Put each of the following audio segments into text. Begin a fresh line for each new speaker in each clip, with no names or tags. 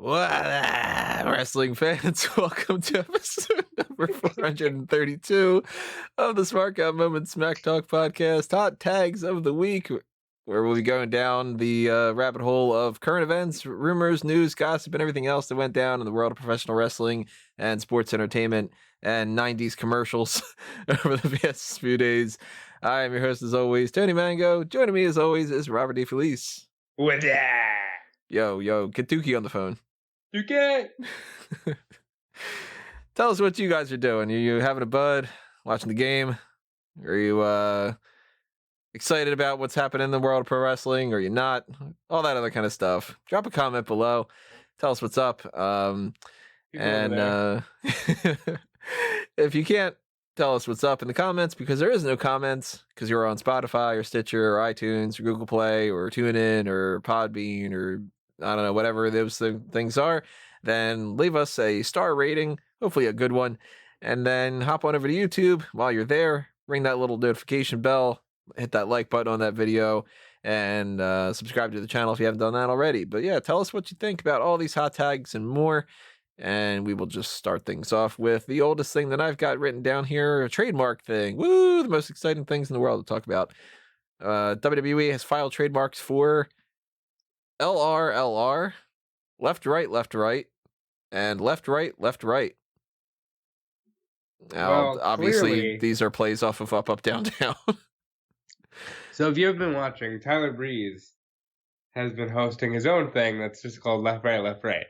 What wrestling fans? Welcome to episode number 432 of the Smark Out Moment Smack Talk podcast. Hot tags of the week, where we'll be going down the rabbit hole of current events, rumors, news, gossip, and everything else that went down in the world of professional wrestling and sports entertainment and 90s commercials over the past few days. I am your host, as always, Tony Mango. Joining me, as always, is Robert DeFelice.
With that.
Yo, get Dookie on the phone.
Okay.
Tell us what you guys are doing. Are you having a bud, watching the game? Are you excited about what's happening in the world of pro wrestling? Or are you not? All that other kind of stuff. Drop a comment below. Tell us what's up. If you can't tell us what's up in the comments, because there is no comments, because you're on Spotify or Stitcher or iTunes or Google Play or TuneIn or Podbean or I don't know, whatever those things are, then leave us a star rating, hopefully a good one, and then hop on over to YouTube. While you're there, ring that little notification bell, hit that like button on that video, and subscribe to the channel if you haven't done that already. But yeah, tell us what you think about all these hot tags and more, and we will just start things off with the oldest thing that I've got written down here, a trademark thing. Woo, the most exciting things in the world to talk about. WWE has filed trademarks for LRLR, left, right, and left, right. Now,
Well,
obviously,
clearly,
these are plays off of up, down, down.
so if you've been watching, Tyler Breeze has been hosting his own thing that's just called Left, Right.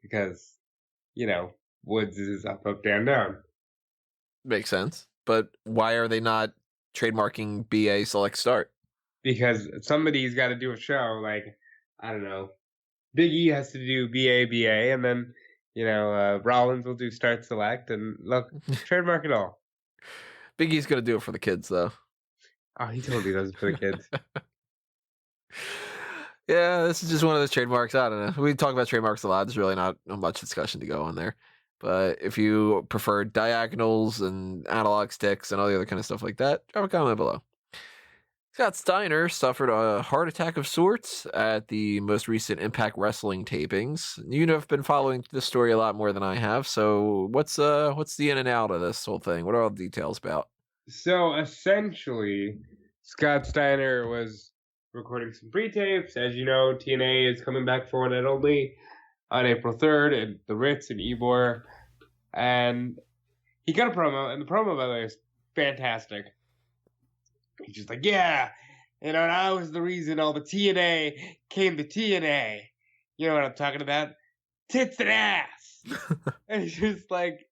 Because, Woods is up, down, down.
Makes sense. But why are they not trademarking BA Select Start?
Because somebody's got to do a show, like, I don't know, Big E has to do BA, and then, Rollins will do Start Select, and look, trademark it all.
Big E's going to do it for the kids, though.
Oh, he totally does it for the kids.
Yeah, this is just one of those trademarks. I don't know. We talk about trademarks a lot. There's really not much discussion to go on there. But if you prefer diagonals and analog sticks and all the other kind of stuff like that, drop a comment below. Scott Steiner suffered a heart attack of sorts at the most recent Impact Wrestling tapings. You have been following this story a lot more than I have. So what's the in and out of this whole thing? What are all the details about?
So essentially, Scott Steiner was recording some pre-tapes. As you know, TNA is coming back for One Night Only on April 3rd at the Ritz in Ybor. And he got a promo, and the promo, by the way, is fantastic. He's just like, yeah, and I was the reason all the TNA came to TNA. You know what I'm talking about? Tits and ass. And he's just like,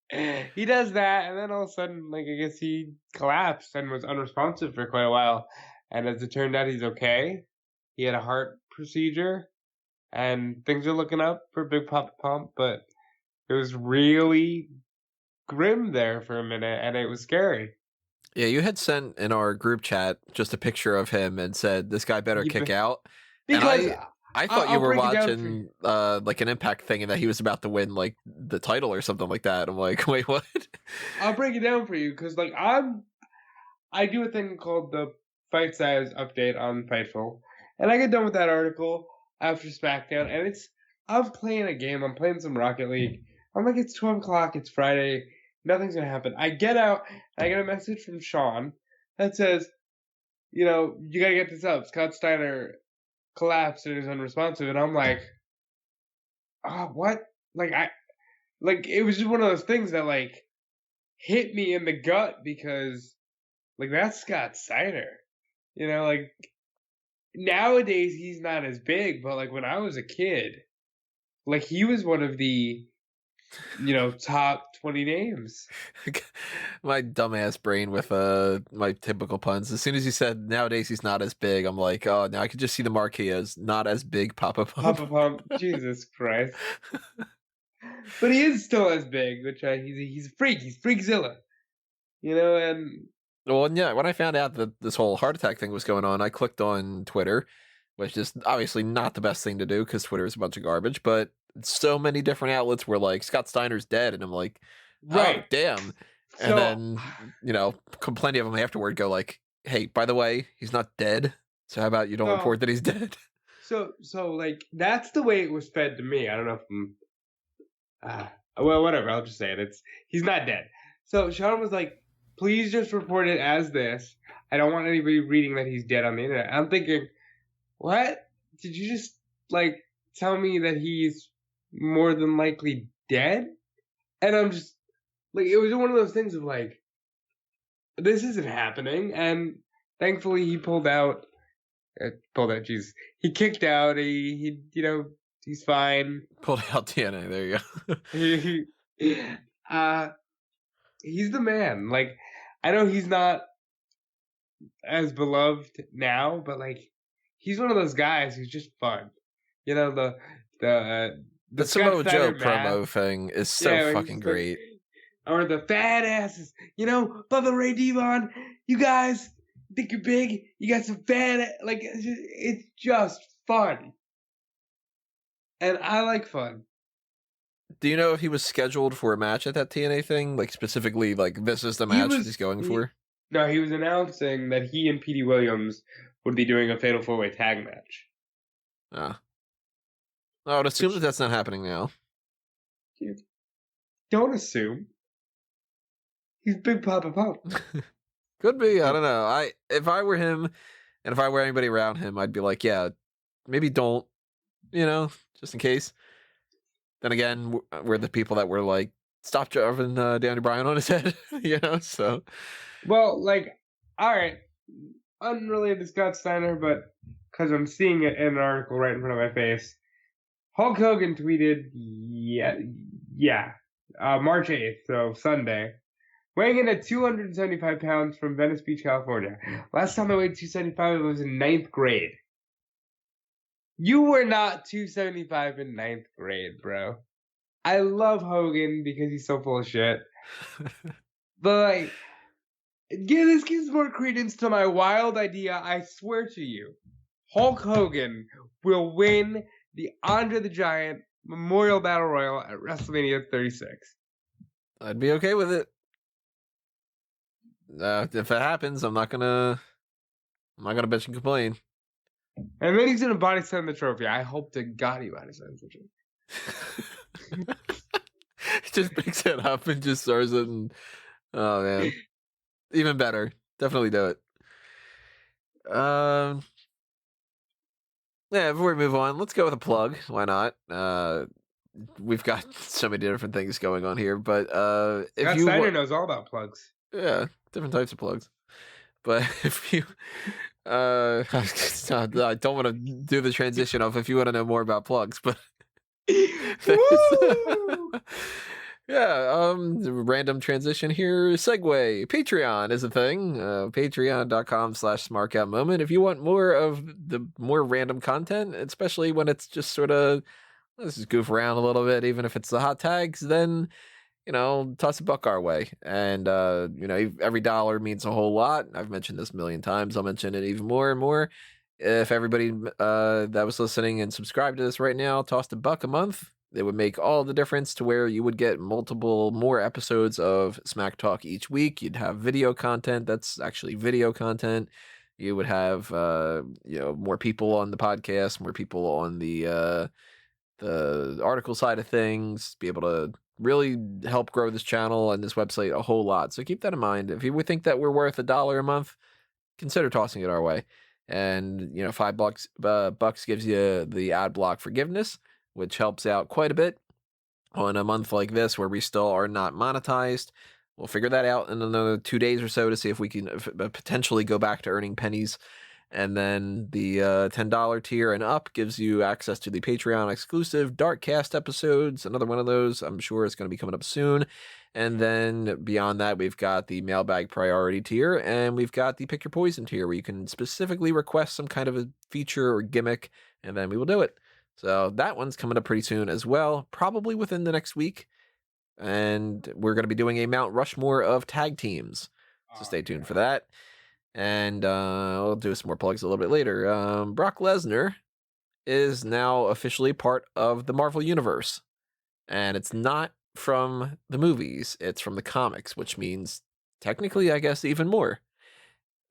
he does that, and then all of a sudden, like, I guess he collapsed and was unresponsive for quite a while. And as it turned out, he's okay. He had a heart procedure, and things are looking up for Big Papa Pump, but it was really grim there for a minute, and it was scary.
Yeah, you had sent in our group chat just a picture of him and said, this guy better kick out.
Because
I thought you were watching like an Impact thing and that he was about to win like the title or something like that. I'm like, wait, what?
I'll break it down for you because like I do a thing called the Fight Size update on Fightful, and I get done with that article after SmackDown, and I'm playing a game. I'm playing some Rocket League. I'm like, it's 12 o'clock. It's Friday. Nothing's gonna happen. I get out. And I get a message from Sean that says, you gotta get this up. Scott Steiner collapsed and is unresponsive, and I'm like, what? Like it was just one of those things that like hit me in the gut because like that's Scott Steiner. Like nowadays he's not as big, but like when I was a kid, like he was one of the top 20 names.
My dumbass brain with my typical puns. As soon as you said nowadays he's not as big, I'm like, oh, now I could just see the marquee as not as big Papa Pump.
Papa Pump, Jesus Christ. But he is still as big, which he's a freak. He's Freakzilla. And
well, yeah, when I found out that this whole heart attack thing was going on, I clicked on Twitter, which is obviously not the best thing to do because Twitter is a bunch of garbage, but so many different outlets were like, Scott Steiner's dead, and I'm like, right, oh, damn. And then, plenty of them afterward go like, hey, by the way, he's not dead, so how about you don't report that he's dead?
So like that's the way it was fed to me. I don't know if well, whatever. I'll just say it. He's not dead. So Sean was like, "Please just report it as this. I don't want anybody reading that he's dead on the internet." I'm thinking, what? Did you just like tell me that he's more than likely dead? And I'm just like, it was one of those things of like, this isn't happening. And thankfully, he pulled out. Jesus, he kicked out. He he's fine.
Pulled out TNA. There you go.
He's the man. Like, I know he's not as beloved now, but like, he's one of those guys who's just fun. You know, the
Samoa Joe
Steiner
promo thing is so fucking great.
Or the fat asses, Bubba Ray Devon. You guys think you're big? You got some fat. Like, it's just fun, and I like fun.
Do you know if he was scheduled for a match at that TNA thing? Like, specifically, like, this is the match he's going for?
No, he was announcing that he and Petey Williams would be doing a Fatal 4-Way tag match.
I would assume that that's not happening now.
Dude, don't assume. He's Big Papa Pump.
Could be. I don't know. If I were him, and if I were anybody around him, I'd be like, yeah, maybe don't, just in case. Then again, we're the people that were like, stop driving Danny Bryan on his head, so.
Well, like, all right, unrelated to Scott Steiner, but because I'm seeing it in an article right in front of my face, Hulk Hogan tweeted, March 8th, so Sunday, weighing in at 275 pounds from Venice Beach, California. Last time I weighed 275, I was in 9th grade. You were not 275 in 9th grade, bro. I love Hogan because he's so full of shit. But, like, this gives more credence to my wild idea, I swear to you. Hulk Hogan will win the Andre the Giant Memorial Battle Royal at WrestleMania 36.
I'd be okay with it. If it happens, I'm not gonna bitch and complain.
And then he's gonna body slam the trophy. I hope to God he body slams the trophy.
He just picks it up and just throws it, and oh man, even better. Definitely do it. Yeah, before we move on, let's go with a plug. Why not? We've got so many different things going on here, but if
Steiner knows all about plugs.
Yeah, different types of plugs. But if you, I don't want to do the transition of if you want to know more about plugs, but yeah, random transition here. Segue. Patreon is a thing. Patreon.com/SmarkOutMoment. If you want more of the more random content, especially when it's just sort of, let's just goof around a little bit, even if it's the hot tags, then, toss a buck our way. And, every dollar means a whole lot. I've mentioned this a million times. I'll mention it even more and more. If everybody that was listening and subscribed to this right now tossed a buck a month, it would make all the difference to where you would get multiple more episodes of Smack Talk each week. You'd have video content that's actually video content. You would have, more people on the podcast, more people on the article side of things, be able to really help grow this channel and this website a whole lot. So keep that in mind. If you would think that we're worth $1 a month, consider tossing it our way. And, $5 gives you the ad block forgiveness, which helps out quite a bit on a month like this where we still are not monetized. We'll figure that out in another 2 days or so to see if we can potentially go back to earning pennies. And then the $10 tier and up gives you access to the Patreon exclusive Darkcast episodes. Another one of those, I'm sure, is going to be coming up soon. And then beyond that, we've got the mailbag priority tier, and we've got the pick your poison tier, where you can specifically request some kind of a feature or gimmick, and then we will do it. So that one's coming up pretty soon as well, probably within the next week. And we're going to be doing a Mount Rushmore of tag teams. So stay tuned for that. And I'll do some more plugs a little bit later. Brock Lesnar is now officially part of the Marvel Universe. And it's not from the movies, it's from the comics, which means technically, I guess, even more.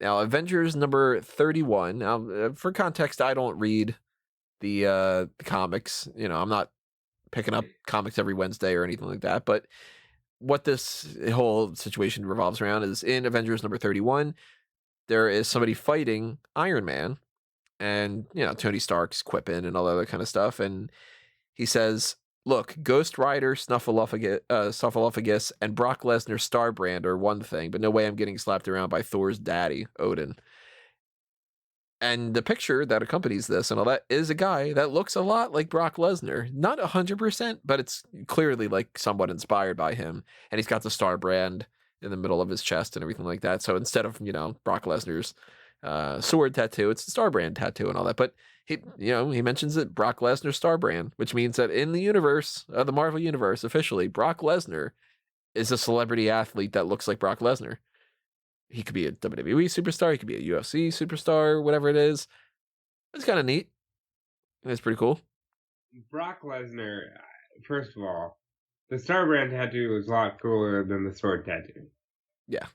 Now, Avengers number 31. Now, for context, I don't read the comics. You know, I'm not picking up comics every Wednesday or anything like that, but what this whole situation revolves around is in Avengers number 31, there is somebody fighting Iron Man, and you know Tony Stark's quipping and all that other kind of stuff, and he says, "Look, Ghost Rider, Snuffleupagus, and Brock Lesnar's Starbrand are one thing, but no way I'm getting slapped around by Thor's daddy, Odin." And the picture that accompanies this and all that is a guy that looks a lot like Brock Lesnar. Not 100%, but it's clearly like somewhat inspired by him. And he's got the star brand in the middle of his chest and everything like that. So instead of, you know, Brock Lesnar's sword tattoo, it's the star brand tattoo and all that. But he mentions it, Brock Lesnar's star brand, which means that in the universe, the Marvel universe, officially, Brock Lesnar is a celebrity athlete that looks like Brock Lesnar. He could be a WWE superstar. He could be a UFC superstar, whatever it is. It's kind of neat. It's pretty cool.
Brock Lesnar, first of all, the Star Brand tattoo is a lot cooler than the sword tattoo.
Yeah.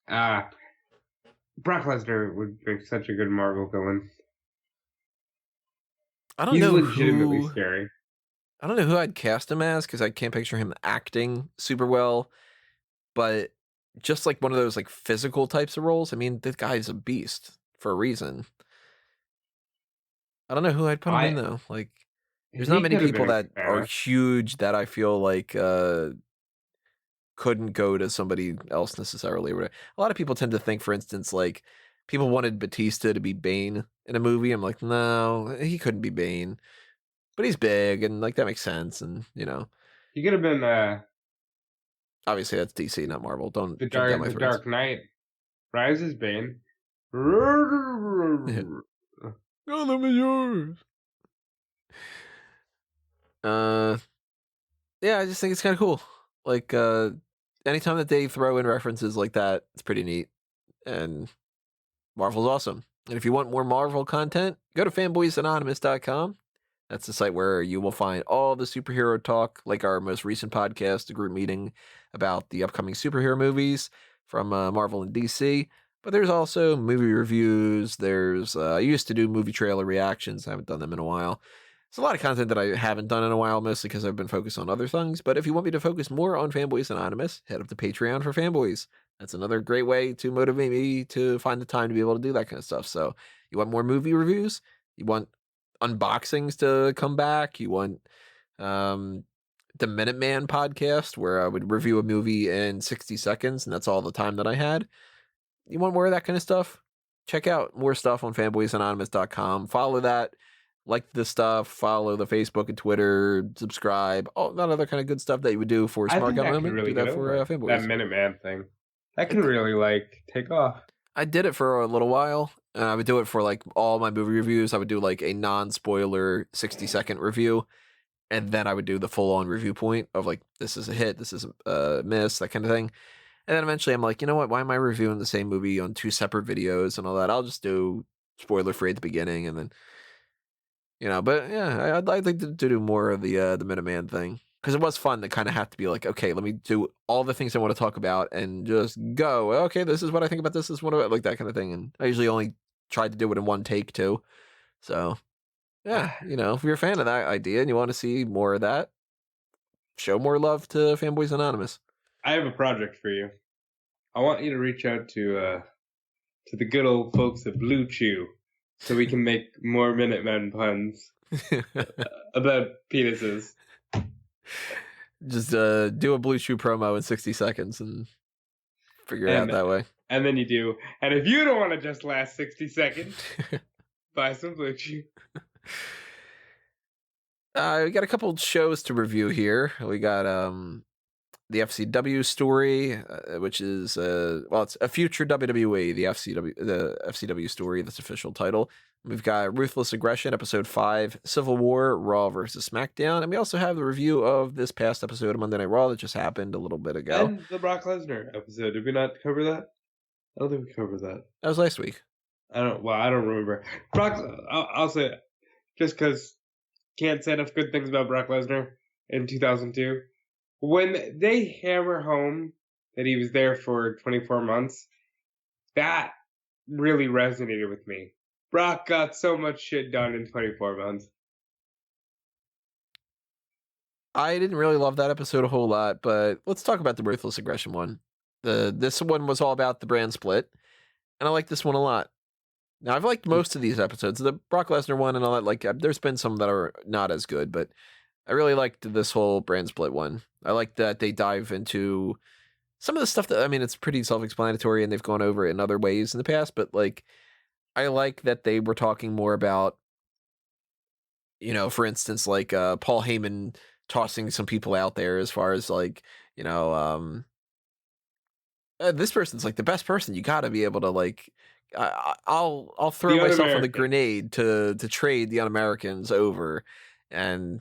Brock Lesnar would make such a good Marvel villain.
He's
legitimately scary.
I don't know who I'd cast him as because I can't picture him acting super well. But just like one of those like physical types of roles. I mean, this guy's a beast for a reason. I don't know who I'd put him in though. Like, there's not many people that are huge that I feel like couldn't go to somebody else necessarily. A lot of people tend to think, for instance, like people wanted Batista to be Bane in a movie. I'm like, no, he couldn't be Bane, but he's big and like that makes sense. And you know,
he could have been.
Obviously, that's DC, not Marvel. Don't
the Dark Knight Rises Bane.
Yeah. Oh, them are yours. Yeah, I just think it's kind of cool. Like, anytime that they throw in references like that, it's pretty neat. And Marvel's awesome. And if you want more Marvel content, go to fanboysanonymous.com. That's the site where you will find all the superhero talk, like our most recent podcast, the group meeting about the upcoming superhero movies from Marvel and DC. But there's also movie reviews. There's I used to do movie trailer reactions. I haven't done them in a while. It's a lot of content that I haven't done in a while, mostly because I've been focused on other things. But if you want me to focus more on Fanboys Anonymous, head up to Patreon for Fanboys. That's another great way to motivate me to find the time to be able to do that kind of stuff. So you want more movie reviews? You want unboxings to come back? You want the Minuteman podcast where I would review a movie in 60 seconds and that's all the time that I had? You want more of that kind of stuff? Check out more stuff on fanboysanonymous.com. Follow that. Like the stuff. Follow the Facebook and Twitter. Subscribe. All that other kind of good stuff that you would do for Smart Gun Moment.
Really
do that for Fanboys.
That Minuteman thing. That can really take off.
I did it for a little while. And I would do it for like all my movie reviews. I would do like a non-spoiler 60-second review. And then I would do the full-on review point of like, this is a hit, this is a miss, that kind of thing. And then eventually I'm like, you know what? Why am I reviewing the same movie on two separate videos and all that? I'll just do spoiler-free at the beginning and then, you know. But yeah, I'd like to do more of the Minuteman thing. Because it was fun to kind of have to be like, okay, let me do all the things I want to talk about and just go, okay, this is what I think about this, is what I like, that kind of thing. And I usually only tried to do it in one take too. So yeah, you know, if you're a fan of that idea and you want to see more of that, show more love to Fanboys Anonymous.
I have a project for you. I want you to reach out to the good old folks at Blue Chew so we can make more Minutemen puns about penises.
Just do a Blue Chew promo in 60 seconds and figure it out that way.
And then you do. And if you don't want to just last 60 seconds, buy some Blue Chew.
We got a couple shows to review here. We got the FCW Story, which is it's a future WWE, the FCW Story, that's official title. We've got Ruthless Aggression, episode 5, Civil War, Raw versus SmackDown, and we also have the review of this past episode of Monday Night Raw that just happened a little bit ago.
And the Brock Lesnar episode. Did we not cover that? I don't think we covered that.
That was last week.
I don't remember. Brock, I'll say it, just because can't say enough good things about Brock Lesnar in 2002. When they hammer home that he was there for 24 months, that really resonated with me. Brock got so much shit done in 24 months.
I didn't really love that episode a whole lot, but let's talk about the Ruthless Aggression one. This one was all about the brand split, and I like this one a lot. Now, I've liked most of these episodes. The Brock Lesnar one and all that, like, there's been some that are not as good, but I really liked this whole brand split one. I like that they dive into some of the stuff that, I mean, it's pretty self-explanatory and they've gone over it in other ways in the past, but, like, I like that they were talking more about, you know, for instance, like, Paul Heyman tossing some people out there as far as, like, you know, this person's like the best person. You got to be able to like. I'll throw
The
myself on the
Un-American.
grenade to trade the Un-Americans over, and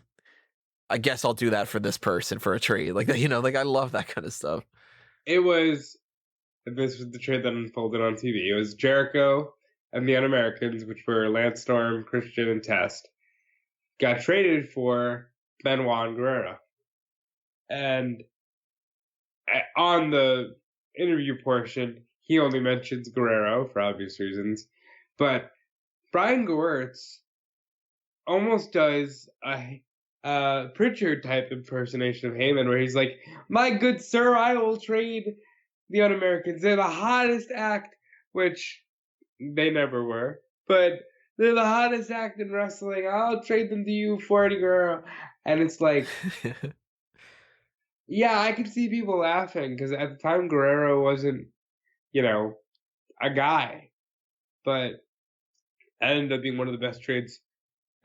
I guess I'll do that for this person for a trade. Like you know, like I love that kind of stuff.
This was the trade that unfolded on TV. It was Jericho and the Un-Americans, which were Lance Storm, Christian, and Test, got traded for Benoit and Guerrero. And on the interview portion, he only mentions Guerrero for obvious reasons. But Brian Gewirtz almost does a Pritchard type impersonation of Heyman, where he's like, "My good sir, I will trade the Un-Americans. They're the hottest act," which they never were, but they're the hottest act in wrestling. I'll trade them to you for Eddie Guerrero. And it's like, yeah, I could see people laughing because at the time Guerrero wasn't, you know, a guy, but that ended up being one of the best trades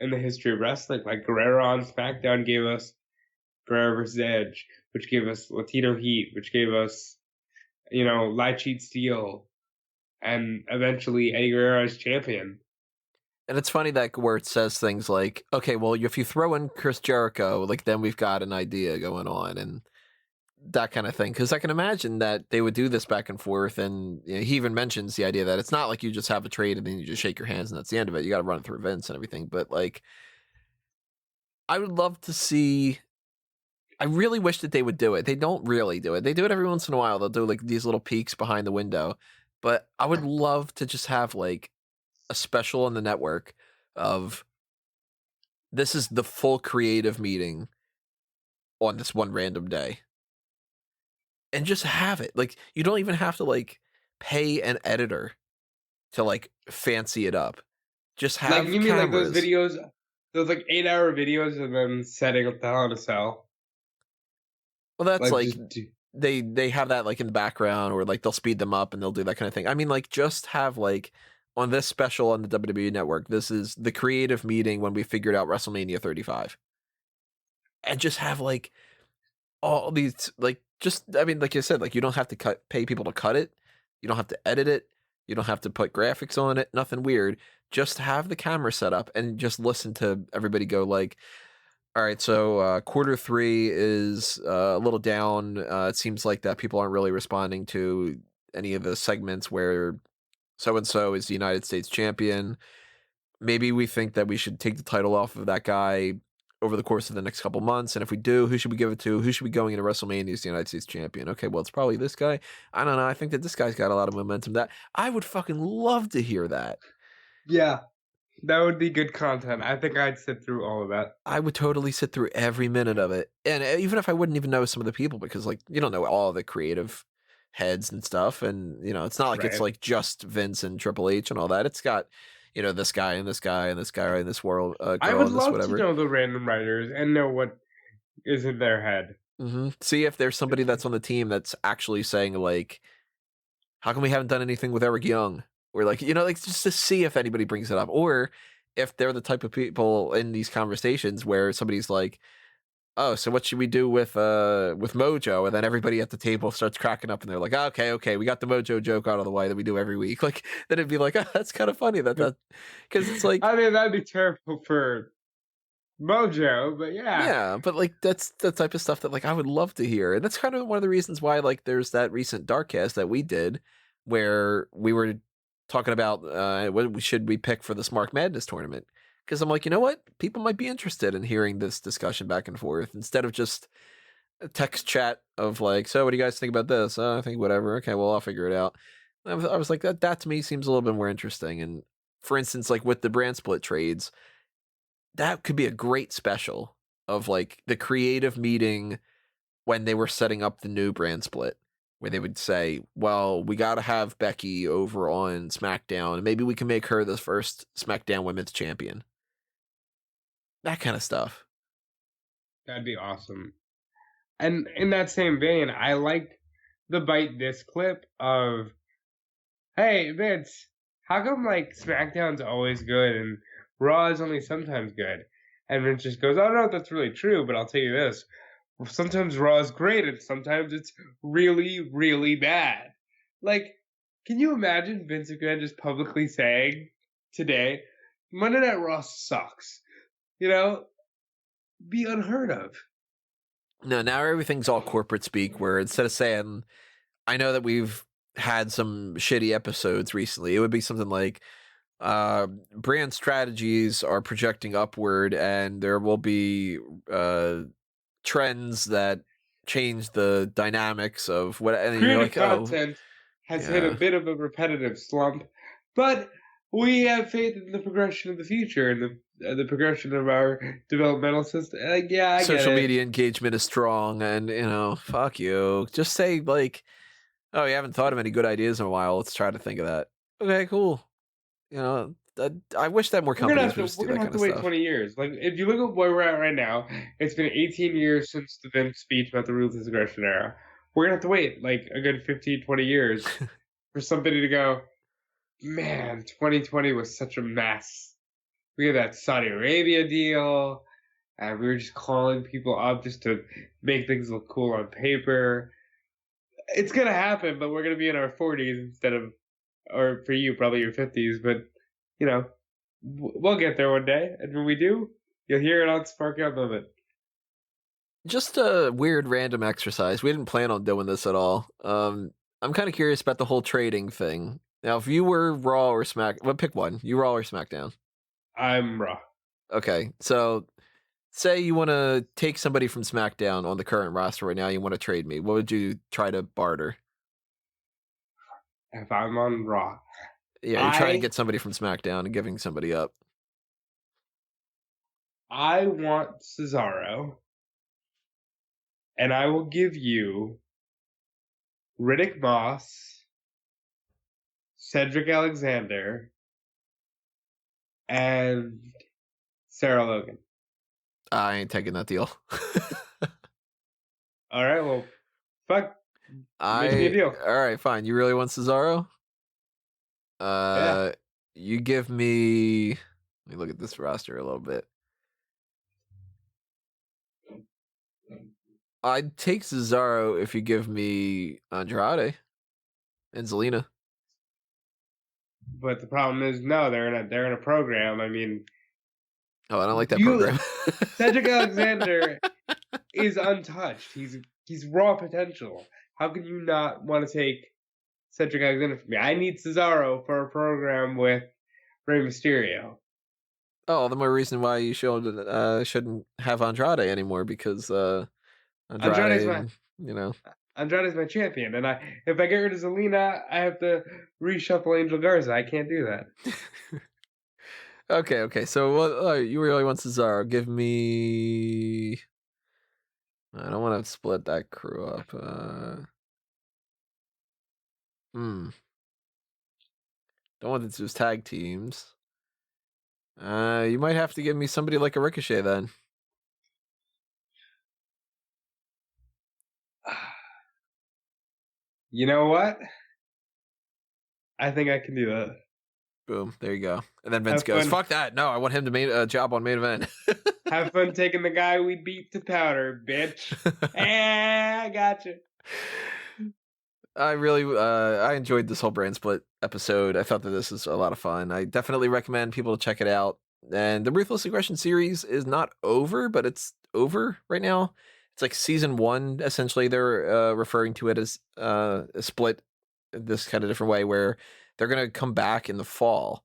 in the history of wrestling. Like Guerrero on SmackDown gave us Guerrero versus Edge, which gave us Latino Heat, which gave us, you know, Light Cheat Steel, and eventually Eddie Guerrero as champion.
And it's funny that Gewirtz says things like, "Okay, well, if you throw in Chris Jericho, like then we've got an idea going on," and that kind of thing. Because I can imagine that they would do this back and forth, and you know, he even mentions the idea that it's not like you just have a trade and then you just shake your hands and that's the end of it. You got to run it through Vince and everything. But like, I would love to see. I really wish that they would do it. They don't really do it. They do it every once in a while. They'll do like these little peeks behind the window. But I would love to just have like a special on the network of this is the full creative meeting on this one random day. And just have it. Like you don't even have to like pay an editor to like fancy it up. Just
Like,
have
you mean like those
cameras.
videos, those like 8-hour videos of them setting up the Hell in a Cell?
Well, that's
Like,
like
just do,
they have that like in the background, or like they'll speed them up and they'll do that kind of thing. I mean, like just have like on this special on the WWE network, this is the creative meeting when we figured out WrestleMania 35. And just have like all these like just I mean, like you said, like you don't have to pay people to cut it. You don't have to edit it. You don't have to put graphics on it, nothing weird. Just have the camera set up and just listen to everybody go like, all right, so quarter three is a little down. It seems like that people aren't really responding to any of the segments where so-and-so is the United States champion. Maybe we think that we should take the title off of that guy over the course of the next couple months. And if we do, who should we give it to? Who should be going into WrestleMania as the United States champion? Okay, well, it's probably this guy. I don't know. I think that this guy's got a lot of momentum. That I would fucking love to hear that.
yeah, that would be good content. I think I'd sit through all of that.
I would totally sit through every minute of it. And even if I wouldn't even know some of the people, because like you don't know all the creative heads and stuff. And you know, it's not like it's
Right.
like just Vince and Triple H and all that. It's got, you know, this guy and this guy and this guy and this world
I
girl
would
and this
love to
whatever.
know the random writers and know what is in their head.
See if there's somebody that's on the team that's actually saying like, how come we haven't done anything with Eric Young? Or like, you know, like just to see if anybody brings it up, or if they're the type of people in these conversations where somebody's like, oh, so what should we do with Mojo? And then everybody at the table starts cracking up and they're like, oh, okay, we got the Mojo joke out of the way that we do every week. Like, then it'd be like, oh, that's kind of funny that, because it's like,
I mean, that'd be terrible for Mojo, but
yeah, but like that's the type of stuff that like I would love to hear. And that's kind of one of the reasons why like there's that recent Darkcast that we did where we were talking about what should we pick for the Smark Madness tournament. Because I'm like, you know what? People might be interested in hearing this discussion back and forth instead of just a text chat of like, so what do you guys think about this? I think whatever. Okay, well, I'll figure it out. I was like, that to me seems a little bit more interesting. And for instance, like with the brand split trades, that could be a great special of like the creative meeting when they were setting up the new brand split, where they would say, well, we got to have Becky over on SmackDown, and maybe we can make her the first SmackDown Women's Champion. That kind of stuff.
That'd be awesome. And in that same vein, I liked the Bite This clip of, hey, Vince, how come, like, SmackDown's always good and Raw is only sometimes good? And Vince just goes, oh, no, that's really true, but I'll tell you this. Sometimes Raw is great and sometimes it's really, really bad. Like, can you imagine Vince McMahon just publicly saying today, Monday Night Raw sucks? You know, be unheard of.
No, now everything's all corporate speak, where instead of saying, I know that we've had some shitty episodes recently, it would be something like, brand strategies are projecting upward and there will be trends that change the dynamics of what, and you're
Creative
like, oh,
content has hit a bit of a repetitive slump, but we have faith in the progression of the future and the progression of our developmental system. Like, yeah, I
social
get it.
media engagement is strong, and fuck you. Just say like, oh, you haven't thought of any good ideas in a while. Let's try to think of that. Okay, cool. I wish that more companies would just do
We're
that
gonna
kind
have to
of
wait
stuff.
20 years. Like, if you look at where we're at right now, it's been 18 years since the Vince speech about the Ruthless aggression era. We're gonna have to wait like a good 15, 20 years for somebody to go, man, 2020 was such a mess. We had that Saudi Arabia deal, and we were just calling people up just to make things look cool on paper. It's gonna happen, but we're gonna be in our 40s instead of, or for you, probably your 50s. But you know, we'll get there one day, and when we do, you'll hear it on Spark Out Moment.
Just a weird random exercise. We didn't plan on doing this at all. I'm kind of curious about the whole trading thing. Now, if you were Raw or well, pick one. You Raw or SmackDown?
I'm Raw.
Okay, so say you want to take somebody from SmackDown on the current roster right now. You want to trade me. What would you try to barter?
If I'm on Raw,
Yeah, you're trying to get somebody from SmackDown and giving somebody up.
I want Cesaro, and I will give you Riddick Moss, Cedric Alexander, and Sarah Logan.
I ain't taking that deal.
All right, well, fuck. Make me a deal.
All right, fine. You really want Cesaro?
Yeah.
You give me. Let me look at this roster a little bit. I'd take Cesaro if you give me Andrade and Zelina.
But the problem is, no, they're in a program. I mean,
oh, I don't like that program.
Cedric Alexander is untouched. He's raw potential. How can you not want to take Cedric Alexander from me? I need Cesaro for a program with Rey Mysterio.
Oh, the more reason why you shouldn't have Andrade anymore, because Andrade's
Andrade's my champion, and if I get rid of Zelina, I have to reshuffle Angel Garza. I can't do that.
Okay. So you really want Cesaro? Give me. I don't want to split that crew up. Don't want to choose tag teams. You might have to give me somebody like a Ricochet then.
You know what? I think I can do that.
Boom, there you go. And then Vince goes, fuck that. No, I want him to make a job on main event.
Have fun taking the guy we beat to powder, bitch. I gotcha.
I really I enjoyed this whole brand split episode. I thought that this is a lot of fun. I definitely recommend people to check it out. And the Ruthless Aggression series is not over, but it's over right now. It's like season 1, essentially. They're referring to it as a split this kind of different way, where they're going to come back in the fall.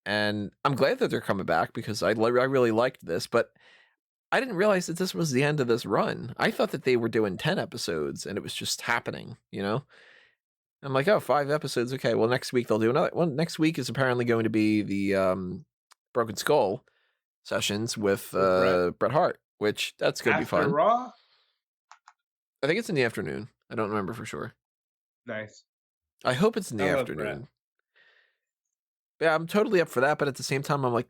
And I'm glad that they're coming back, because I really liked this, but I didn't realize that this was the end of this run. I thought that they were doing 10 episodes and it was just happening, I'm like, oh, 5 episodes. Okay, well, next week they'll do another. Well, next week is apparently going to be the Broken Skull sessions with
Brett
Bret Hart, which that's going to be
after
fun.
Raw.
I think it's in the afternoon. I don't remember for sure.
Nice.
I hope it's in the
I love
afternoon.
Bret.
Yeah, I'm totally up for that, but at the same time, I'm like,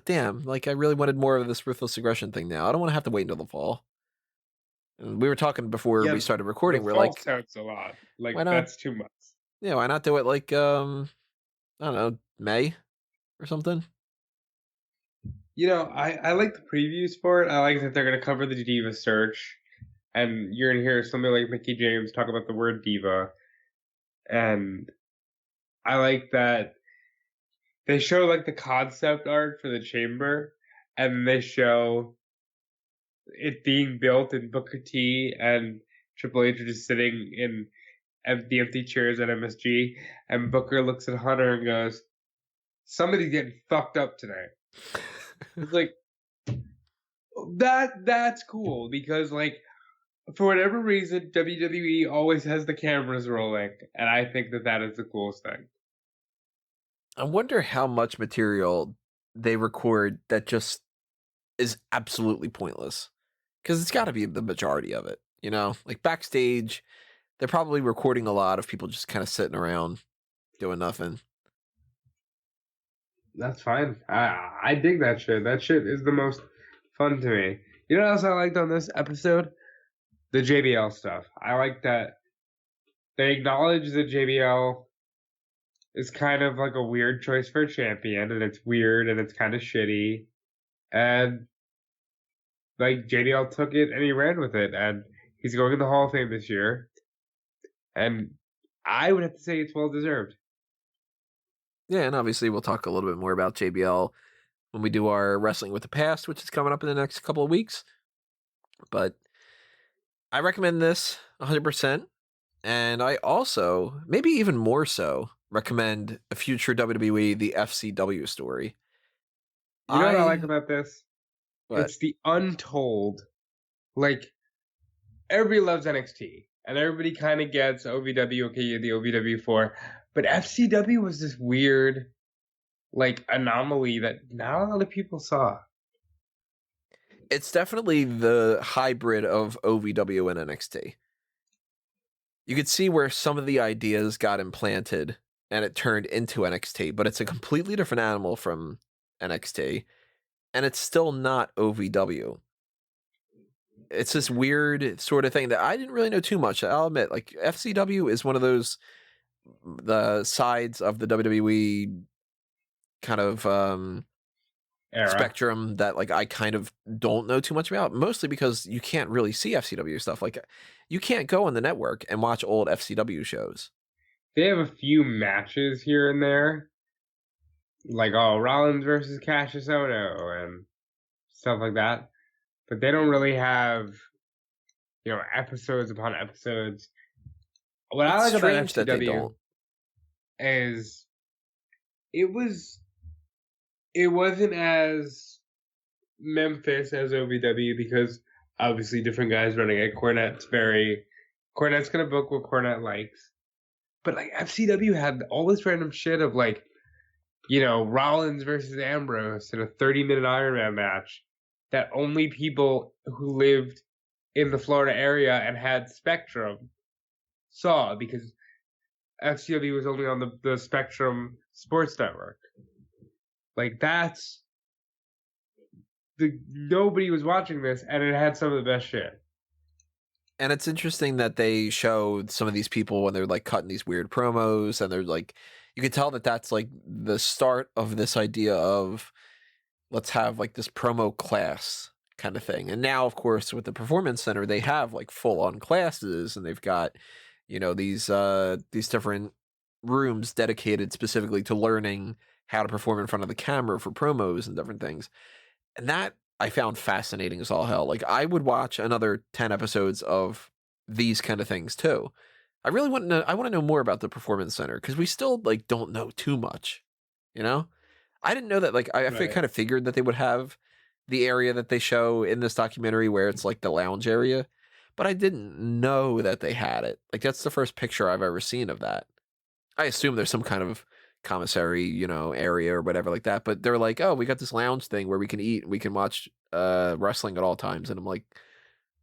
damn, like I really wanted more of this Ruthless aggression thing now. I don't want to have to wait until the fall. And we were talking before we started recording.
The
We're
fall
like,
sounds a lot. Like
why not?
that's too much.
Yeah, why not do it like I don't know, May or something?
You know, I like the previews for it. I like that they're gonna cover the Diva search, and you're gonna hear somebody like Mickey James talk about the word diva, and I like that they show like the concept art for the chamber, and they show it being built in Booker T and Triple H are just sitting in the empty chairs at MSG, and Booker looks at Hunter and goes, "Somebody's getting fucked up tonight." It's like that's cool because like for whatever reason WWE always has the cameras rolling, and I think that is the coolest thing.
I wonder how much material they record that just is absolutely pointless. Because it's got to be the majority of it, you know? Like backstage, they're probably recording a lot of people just kind of sitting around doing nothing.
That's fine. I dig that shit. That shit is the most fun to me. You know what else I liked on this episode? The JBL stuff. I like that they acknowledge that JBL is kind of like a weird choice for a champion, and it's weird and it's kind of shitty. And like JBL took it and he ran with it, and he's going to the Hall of Fame this year. And I would have to say it's well deserved.
Yeah, and obviously we'll talk a little bit more about JBL when we do our Wrestling with the Past, which is coming up in the next couple of weeks. But I recommend this 100%. And I also, maybe even more so, recommend a future WWE, the FCW story.
You know what I like about this?
What?
It's the untold. Like, everybody loves NXT, and everybody kind of gets OVW, okay, the OVW4. But FCW was this weird, like, anomaly that not a lot of people saw.
It's definitely the hybrid of OVW and NXT. You could see where some of the ideas got implanted and it turned into NXT, but it's a completely different animal from NXT, and it's still not OVW. It's this weird sort of thing that I didn't really know too much. I'll admit, like FCW is one of those the sides of the WWE kind of spectrum that like I kind of don't know too much about, mostly because you can't really see FCW stuff. Like you can't go on the network and watch old FCW shows.
They have a few matches here and there, like Rollins versus Cassius Ohno and stuff like that. But they don't really have, episodes upon episodes. What I like about FCW is it wasn't as Memphis as OVW because obviously different guys running it. Cornette's gonna book what Cornette likes. But like FCW had all this random shit of like, Rollins versus Ambrose in a 30-minute Iron Man match that only people who lived in the Florida area and had Spectrum saw because FCW was only on the Spectrum Sports Network. Like nobody was watching this, and it had some of the best shit.
And it's interesting that they showed some of these people when they're like cutting these weird promos, and they're like, you can tell that that's like the start of this idea of let's have like this promo class kind of thing. And now, of course, with the Performance Center, they have like full on classes, and they've got, these different rooms dedicated specifically to learning how to perform in front of the camera for promos and different things. And that I found fascinating as all hell. Like I would watch another 10 episodes of these kind of things too. I really want to know, I want to know more about the Performance Center because we still like don't know too much, I didn't know that, like, I kind of figured that they would have the area that they show in this documentary where it's like the lounge area, but I didn't know that they had it. Like, that's the first picture I've ever seen of that. I assume there's some kind of commissary, area or whatever like that. But they're like, oh, we got this lounge thing where we can eat, we can watch wrestling at all times, and I'm like,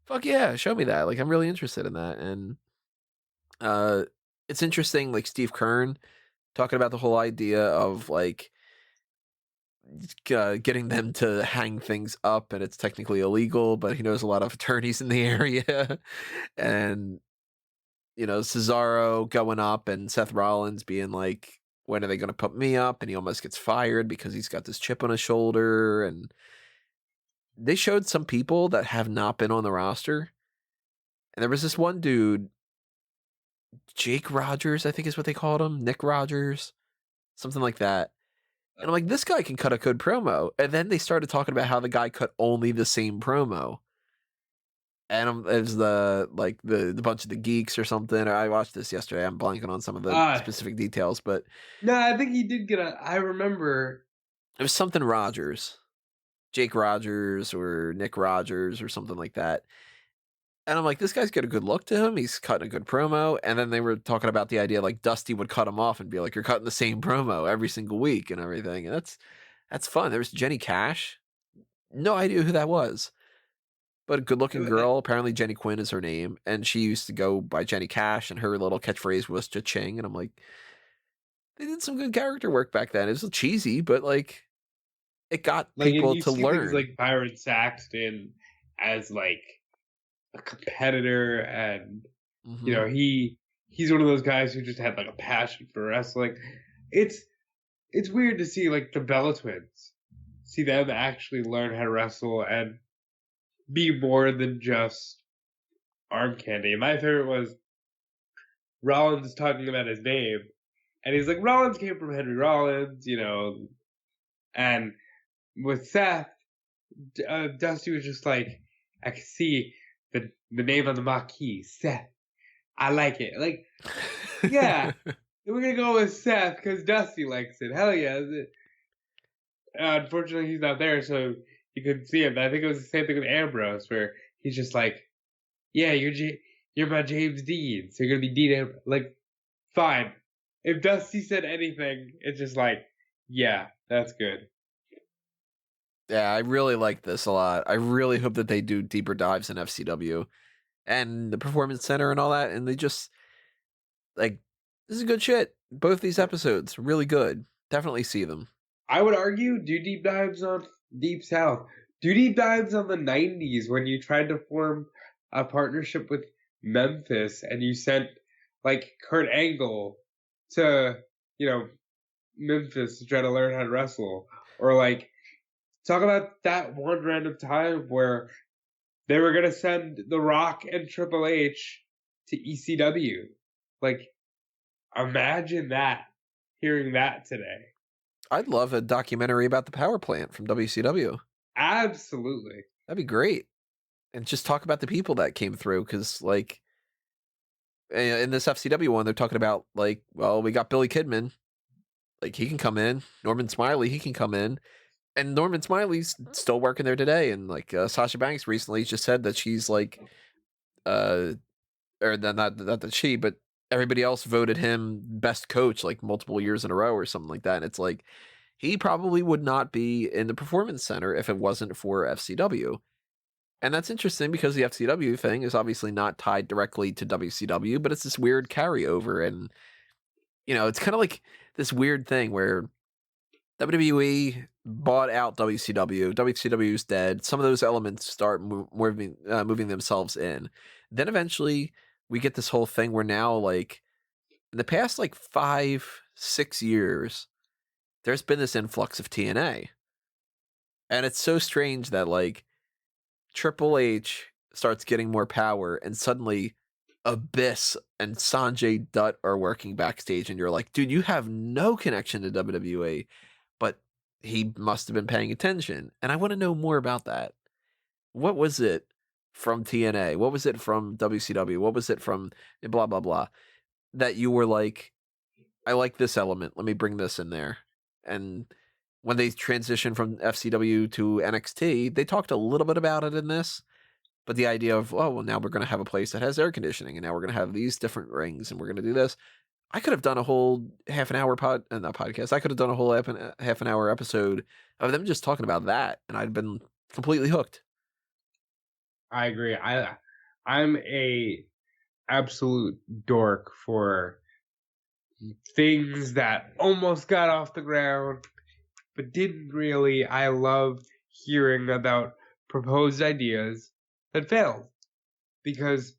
fuck yeah, show me that. Like, I'm really interested in that, and uh, it's interesting. Like Steve Kern talking about the whole idea of like getting them to hang things up, and it's technically illegal, but he knows a lot of attorneys in the area, and Cesaro going up and Seth Rollins being like, when are they going to put me up? And he almost gets fired because he's got this chip on his shoulder. And they showed some people that have not been on the roster. And there was this one dude, Jake Rogers, I think is what they called him, Nick Rogers, something like that. And I'm like, this guy can cut a good promo. And then they started talking about how the guy cut only the same promo. And it was the bunch of the geeks or something. I watched this yesterday. I'm blanking on some of the specific details, but
no, I think he did get I remember
it was something Rogers, Jake Rogers or Nick Rogers or something like that. And I'm like, this guy's got a good look to him. He's cutting a good promo. And then they were talking about the idea like Dusty would cut him off and be like, you're cutting the same promo every single week and everything. And that's fun. There was Jenny Cash. No idea who that was. But a good-looking girl. Apparently Jenny Quinn is her name. And she used to go by Jenny Cash, and her little catchphrase was cha-ching. And I'm like, they did some good character work back then. It was cheesy, but, like, it got people to learn.
Things like Byron Saxton as, like, a competitor. And, he's one of those guys who just had, like, a passion for wrestling. It's weird to see, like, the Bella Twins. See them actually learn how to wrestle and be more than just arm candy. My favorite was Rollins talking about his name, and he's like, Rollins came from Henry Rollins, and with Seth, Dusty was just like, I can see the name on the marquee, Seth. I like it. Like, yeah, we're gonna go with Seth because Dusty likes it. Hell yeah. Unfortunately, he's not there, so you couldn't see him. But I think it was the same thing with Ambrose, where he's just like, yeah, you're my James Dean, so you're gonna be Dean Ambrose. Like, fine. If Dusty said anything, it's just like, yeah, that's good.
Yeah, I really like this a lot. I really hope that they do deeper dives in FCW and the Performance Center and all that, and they just, like, this is good shit. Both these episodes, really good. Definitely see them.
I would argue, do deep dives on Deep South. Do deep dives on the 90s when you tried to form a partnership with Memphis and you sent, like, Kurt Angle to, Memphis to try to learn how to wrestle. Or, like, talk about that one random time where they were going to send The Rock and Triple H to ECW. Like, imagine that, hearing that today.
I'd love a documentary about the power plant from WCW.
Absolutely.
That'd be great. And just talk about the people that came through, because, like, in this FCW one, they're talking about, like, well, we got Billy Kidman. Like, he can come in. Norman Smiley, he can come in. And Norman Smiley's still working there today. And, like, Sasha Banks recently just said that she's, like, or not that she, but everybody else voted him best coach, like, multiple years in a row or something like that. And it's like, he probably would not be in the Performance Center if it wasn't for FCW. And that's interesting because the FCW thing is obviously not tied directly to WCW, but it's this weird carryover. And, it's kind of like this weird thing where WWE bought out WCW. WCW's dead. Some of those elements start moving themselves in. Then eventually we get this whole thing where now, like, in the past, like, 5-6 years, there's been this influx of TNA. And it's so strange that, like, Triple H starts getting more power, and suddenly Abyss and Sanjay Dutt are working backstage, and you're like, dude, you have no connection to WWE, but he must have been paying attention. And I want to know more about that. What was it from TNA? What was it from WCW? What was it from blah, blah, blah, that you were like, I like this element. Let me bring this in there. And when they transitioned from FCW to NXT, they talked a little bit about it in this, but the idea of, oh, well, now we're going to have a place that has air conditioning, and now we're going to have these different rings, and we're going to do this. I could have done a whole half an hour not podcast. I could have done a whole half an hour episode of them just talking about that, and I'd been completely hooked.
I agree. I'm a absolute dork for things that almost got off the ground but didn't really. I love hearing about proposed ideas that failed because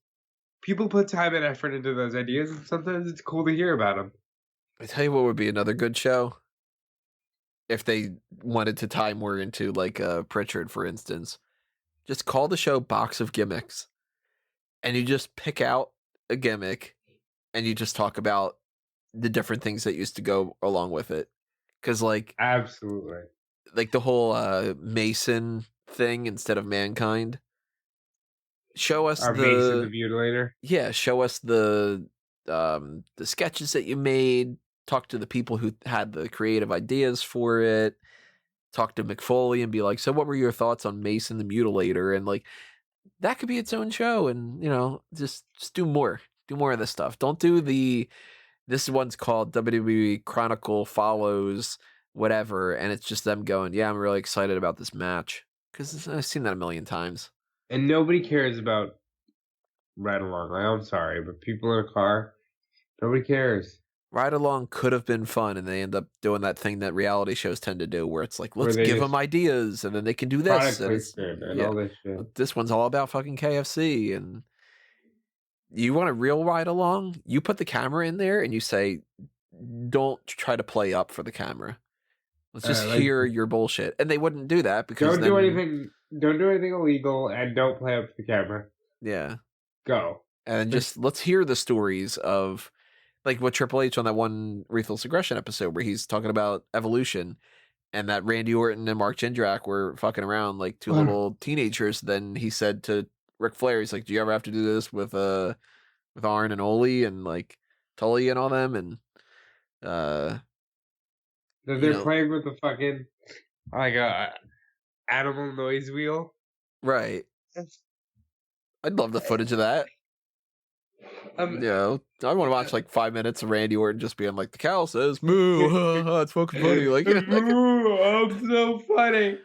people put time and effort into those ideas, and sometimes it's cool to hear about them.
I tell you what would be another good show if they wanted to tie more into like Pritchard, for instance. Just call the show Box of Gimmicks, and you just pick out a gimmick, and you just talk about the different things that used to go along with it. Because
Absolutely.
like the whole Mason thing instead of Mankind. Show us
Our Mason the Mutilator.
Yeah, show us the sketches that you made. Talk to the people who had the creative ideas for it. Talk to McFoley and be like, so what were your thoughts on Mason the Mutilator? And like that could be its own show, and just do more. Do more of this stuff. Don't do this one's called WWE Chronicle Follows whatever, and it's just them going, yeah, I'm really excited about this match. Because I've seen that a million times.
And nobody cares about Ride Along. I'm sorry, but people in a car, nobody cares.
Ride Along could have been fun, and they end up doing that thing that reality shows tend to do, where it's like, let's give them ideas, and then they can do this.
And all this shit.
This one's all about fucking KFC, and you want a real Ride Along? You put the camera in there, and you say, don't try to play up for the camera. Let's just hear your bullshit. And they wouldn't do that because
Don't do anything illegal, and don't play up to the camera.
Yeah.
Go.
And just let's hear the stories of like what Triple H on that one Ruthless Aggression episode where he's talking about evolution and that Randy Orton and Mark Jindrak were fucking around like two little teenagers. Then he said to Ric Flair, he's like, do you ever have to do this with Arn and Ole and like Tully and all them? And
they're playing with the fucking animal noise wheel.
Right. I'd love the footage of that. I want to watch like 5 minutes of Randy Orton just being like, the cow says moo. It's fucking funny. Like,
moo, I'm so funny.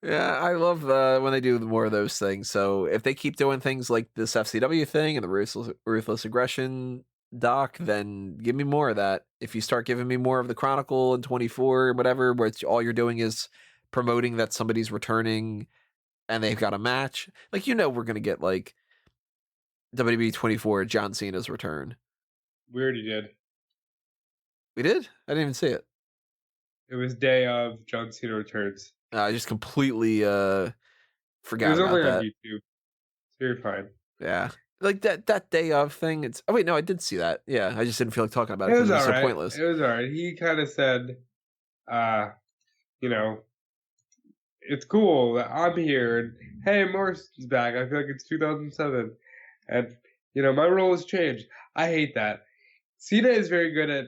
Yeah, I love when they do more of those things. So if they keep doing things like this FCW thing and the Ruthless Aggression doc, then give me more of that. If you start giving me more of the Chronicle and 24 or whatever, where all you're doing is promoting that somebody's returning and they've got a match, like, we're going to get like WWE 24 John Cena's return.
We already did.
We did? I didn't even see it.
It was day of John Cena returns.
I just completely forgot about that. It was only on
YouTube, so you're fine.
Yeah. Like that day of thing. Oh wait, no, I did see that. Yeah, I just didn't feel like talking about it because it was so pointless.
It was alright. He kind of said, it's cool that I'm here, and hey, Morrison's back. I feel like it's 2007, and my role has changed. I hate that. Cena is very good at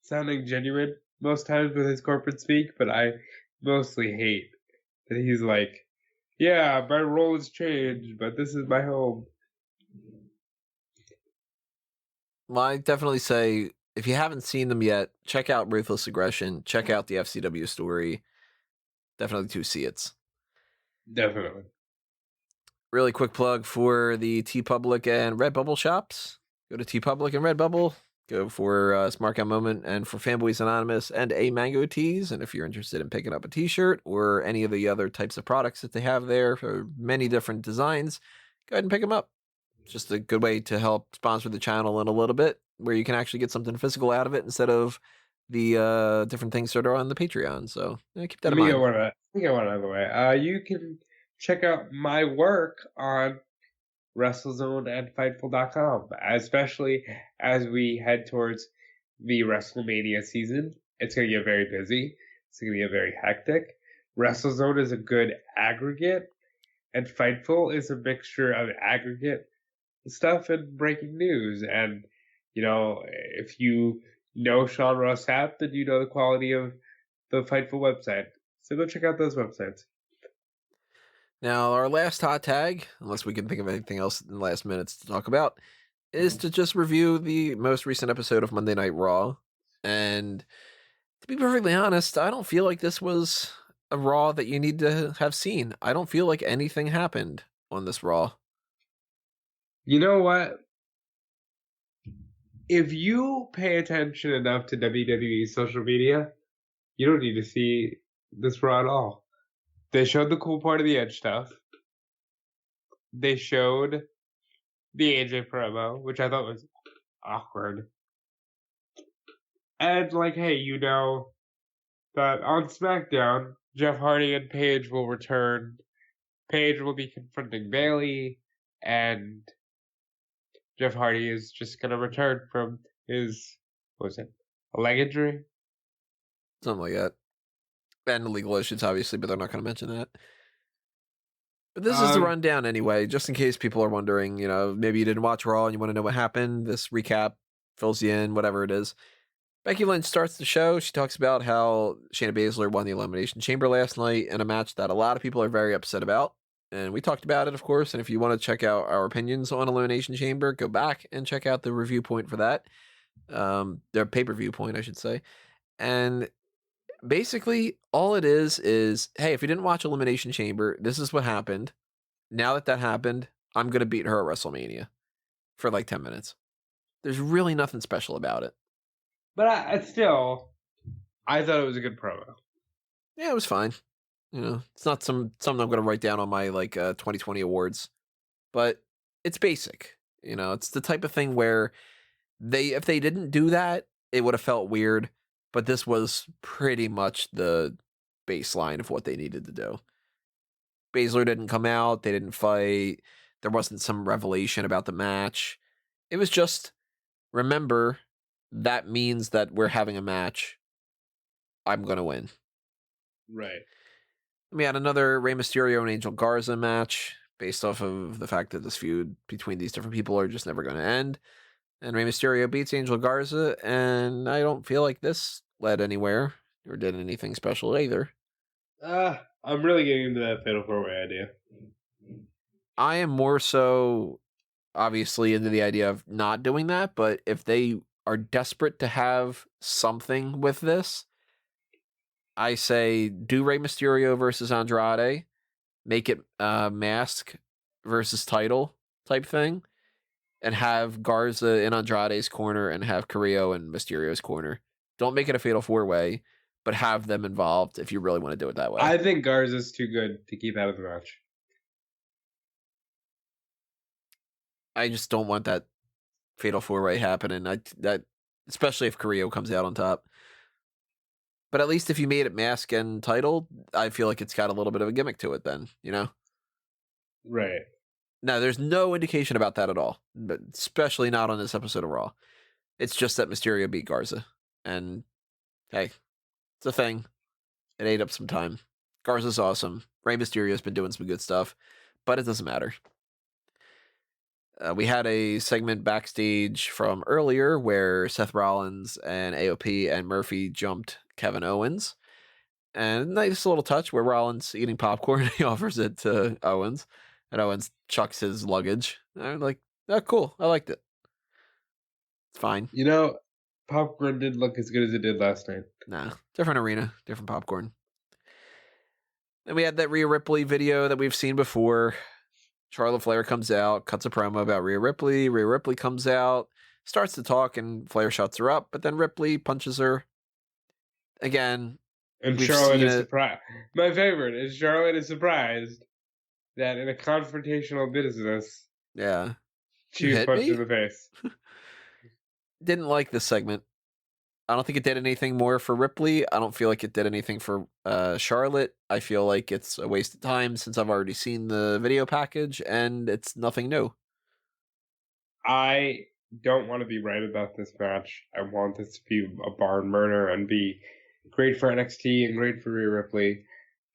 sounding genuine most times with his corporate speak, but I mostly hate that he's like, yeah, my role has changed, but this is my home.
Well, I definitely say, if you haven't seen them yet, check out Ruthless Aggression, check out the FCW Story. Definitely 2 see-its.
Definitely.
Really quick plug for the TeePublic and Redbubble shops. Go to TeePublic and Redbubble. Go for Smark Moment and for Fanboys Anonymous and a Mango Tees. And if you're interested in picking up a t-shirt or any of the other types of products that they have there for many different designs, go ahead and pick them up. It's just a good way to help sponsor the channel in a little bit, where you can actually get something physical out of it instead of the different things that are on the Patreon. So keep that in mind.
Let me get one out of the way. You can check out my work on WrestleZone and Fightful.com, especially as we head towards the WrestleMania season. It's going to get very busy. It's going to get very hectic. WrestleZone is a good aggregate, and Fightful is a mixture of aggregate stuff and breaking news. And, if you know Sean Ross Sapp, then you know the quality of the Fightful website. So go check out those websites.
Now, our last hot tag, unless we can think of anything else in the last minutes to talk about, is to just review the most recent episode of Monday Night Raw. And to be perfectly honest, I don't feel like this was a Raw that you need to have seen. I don't feel like anything happened on this Raw.
You know what? If you pay attention enough to WWE social media, you don't need to see this Raw at all. They showed the cool part of the Edge stuff. They showed the AJ promo, which I thought was awkward. And like, hey, you know that on SmackDown, Jeff Hardy and Paige will return. Paige will be confronting Bayley, and Jeff Hardy is just gonna return from his, what was it, a leg injury?
Something like that. And legal issues, obviously, but they're not going to mention that. But this is the rundown anyway, just in case people are wondering, you know, maybe you didn't watch Raw and you want to know what happened. This recap fills you in, whatever it is. Becky Lynch starts the show. She talks about how Shayna Baszler won the Elimination Chamber last night in a match that a lot of people are very upset about. And we talked about it, of course. And if you want to check out our opinions on Elimination Chamber, go back and check out the review point for that. Their pay-per-view point, I should say. And basically, all it is, hey, if you didn't watch Elimination Chamber, this is what happened. Now that happened, I'm going to beat her at WrestleMania for like 10 minutes. There's really nothing special about it.
But I thought it was a good promo.
Yeah, it was fine. You know, it's not something I'm going to write down on my 2020 awards, but it's basic. You know, it's the type of thing where if they didn't do that, it would have felt weird. But this was pretty much the baseline of what they needed to do. Baszler didn't come out. They didn't fight. There wasn't some revelation about the match. It was just, remember, that means that we're having a match. I'm going to win.
Right.
We had another Rey Mysterio and Angel Garza match based off of the fact that this feud between these different people are just never going to end. And Rey Mysterio beats Angel Garza, and I don't feel like this led anywhere or did anything special either.
I'm really getting into that Fatal 4-Way idea.
I am more so, obviously, into the idea of not doing that, but if they are desperate to have something with this, I say do Rey Mysterio versus Andrade, make it mask versus title type thing, and have Garza in Andrade's corner and have Carrillo in Mysterio's corner. Don't make it a Fatal 4-Way, but have them involved if you really want to do it that way.
I think Garza's too good to keep out of the match.
I just don't want that Fatal 4-Way happening. That especially if Carrillo comes out on top. But at least if you made it mask and title, I feel like it's got a little bit of a gimmick to it then, you know?
Right.
Now, there's no indication about that at all, but especially not on this episode of Raw. It's just that Mysterio beat Garza. And, hey, it's a thing. It ate up some time. Garza's awesome. Rey Mysterio's been doing some good stuff, but it doesn't matter. We had a segment backstage from earlier where Seth Rollins and AOP and Murphy jumped Kevin Owens. And a nice little touch where Rollins eating popcorn, he offers it to Owens. And Owens chucks his luggage. And I'm like, oh, cool. I liked it. It's fine.
You know, popcorn didn't look as good as it did last night.
Nah, different arena, different popcorn. Then we had that Rhea Ripley video that we've seen before. Charlotte Flair comes out, cuts a promo about Rhea Ripley. Rhea Ripley comes out, starts to talk, and Flair shuts her up. But then Ripley punches her. Again,
and Charlotte is surprised. My favorite is Charlotte is surprised that in a confrontational business,
yeah,
she was punched in the face.
Didn't like this segment. I don't think it did anything more for Ripley. I don't feel like it did anything for Charlotte. I feel like it's a waste of time since I've already seen the video package and it's nothing new.
I don't want to be right about this match. I want this to be a barn burner and be great for NXT and great for Rhea Ripley.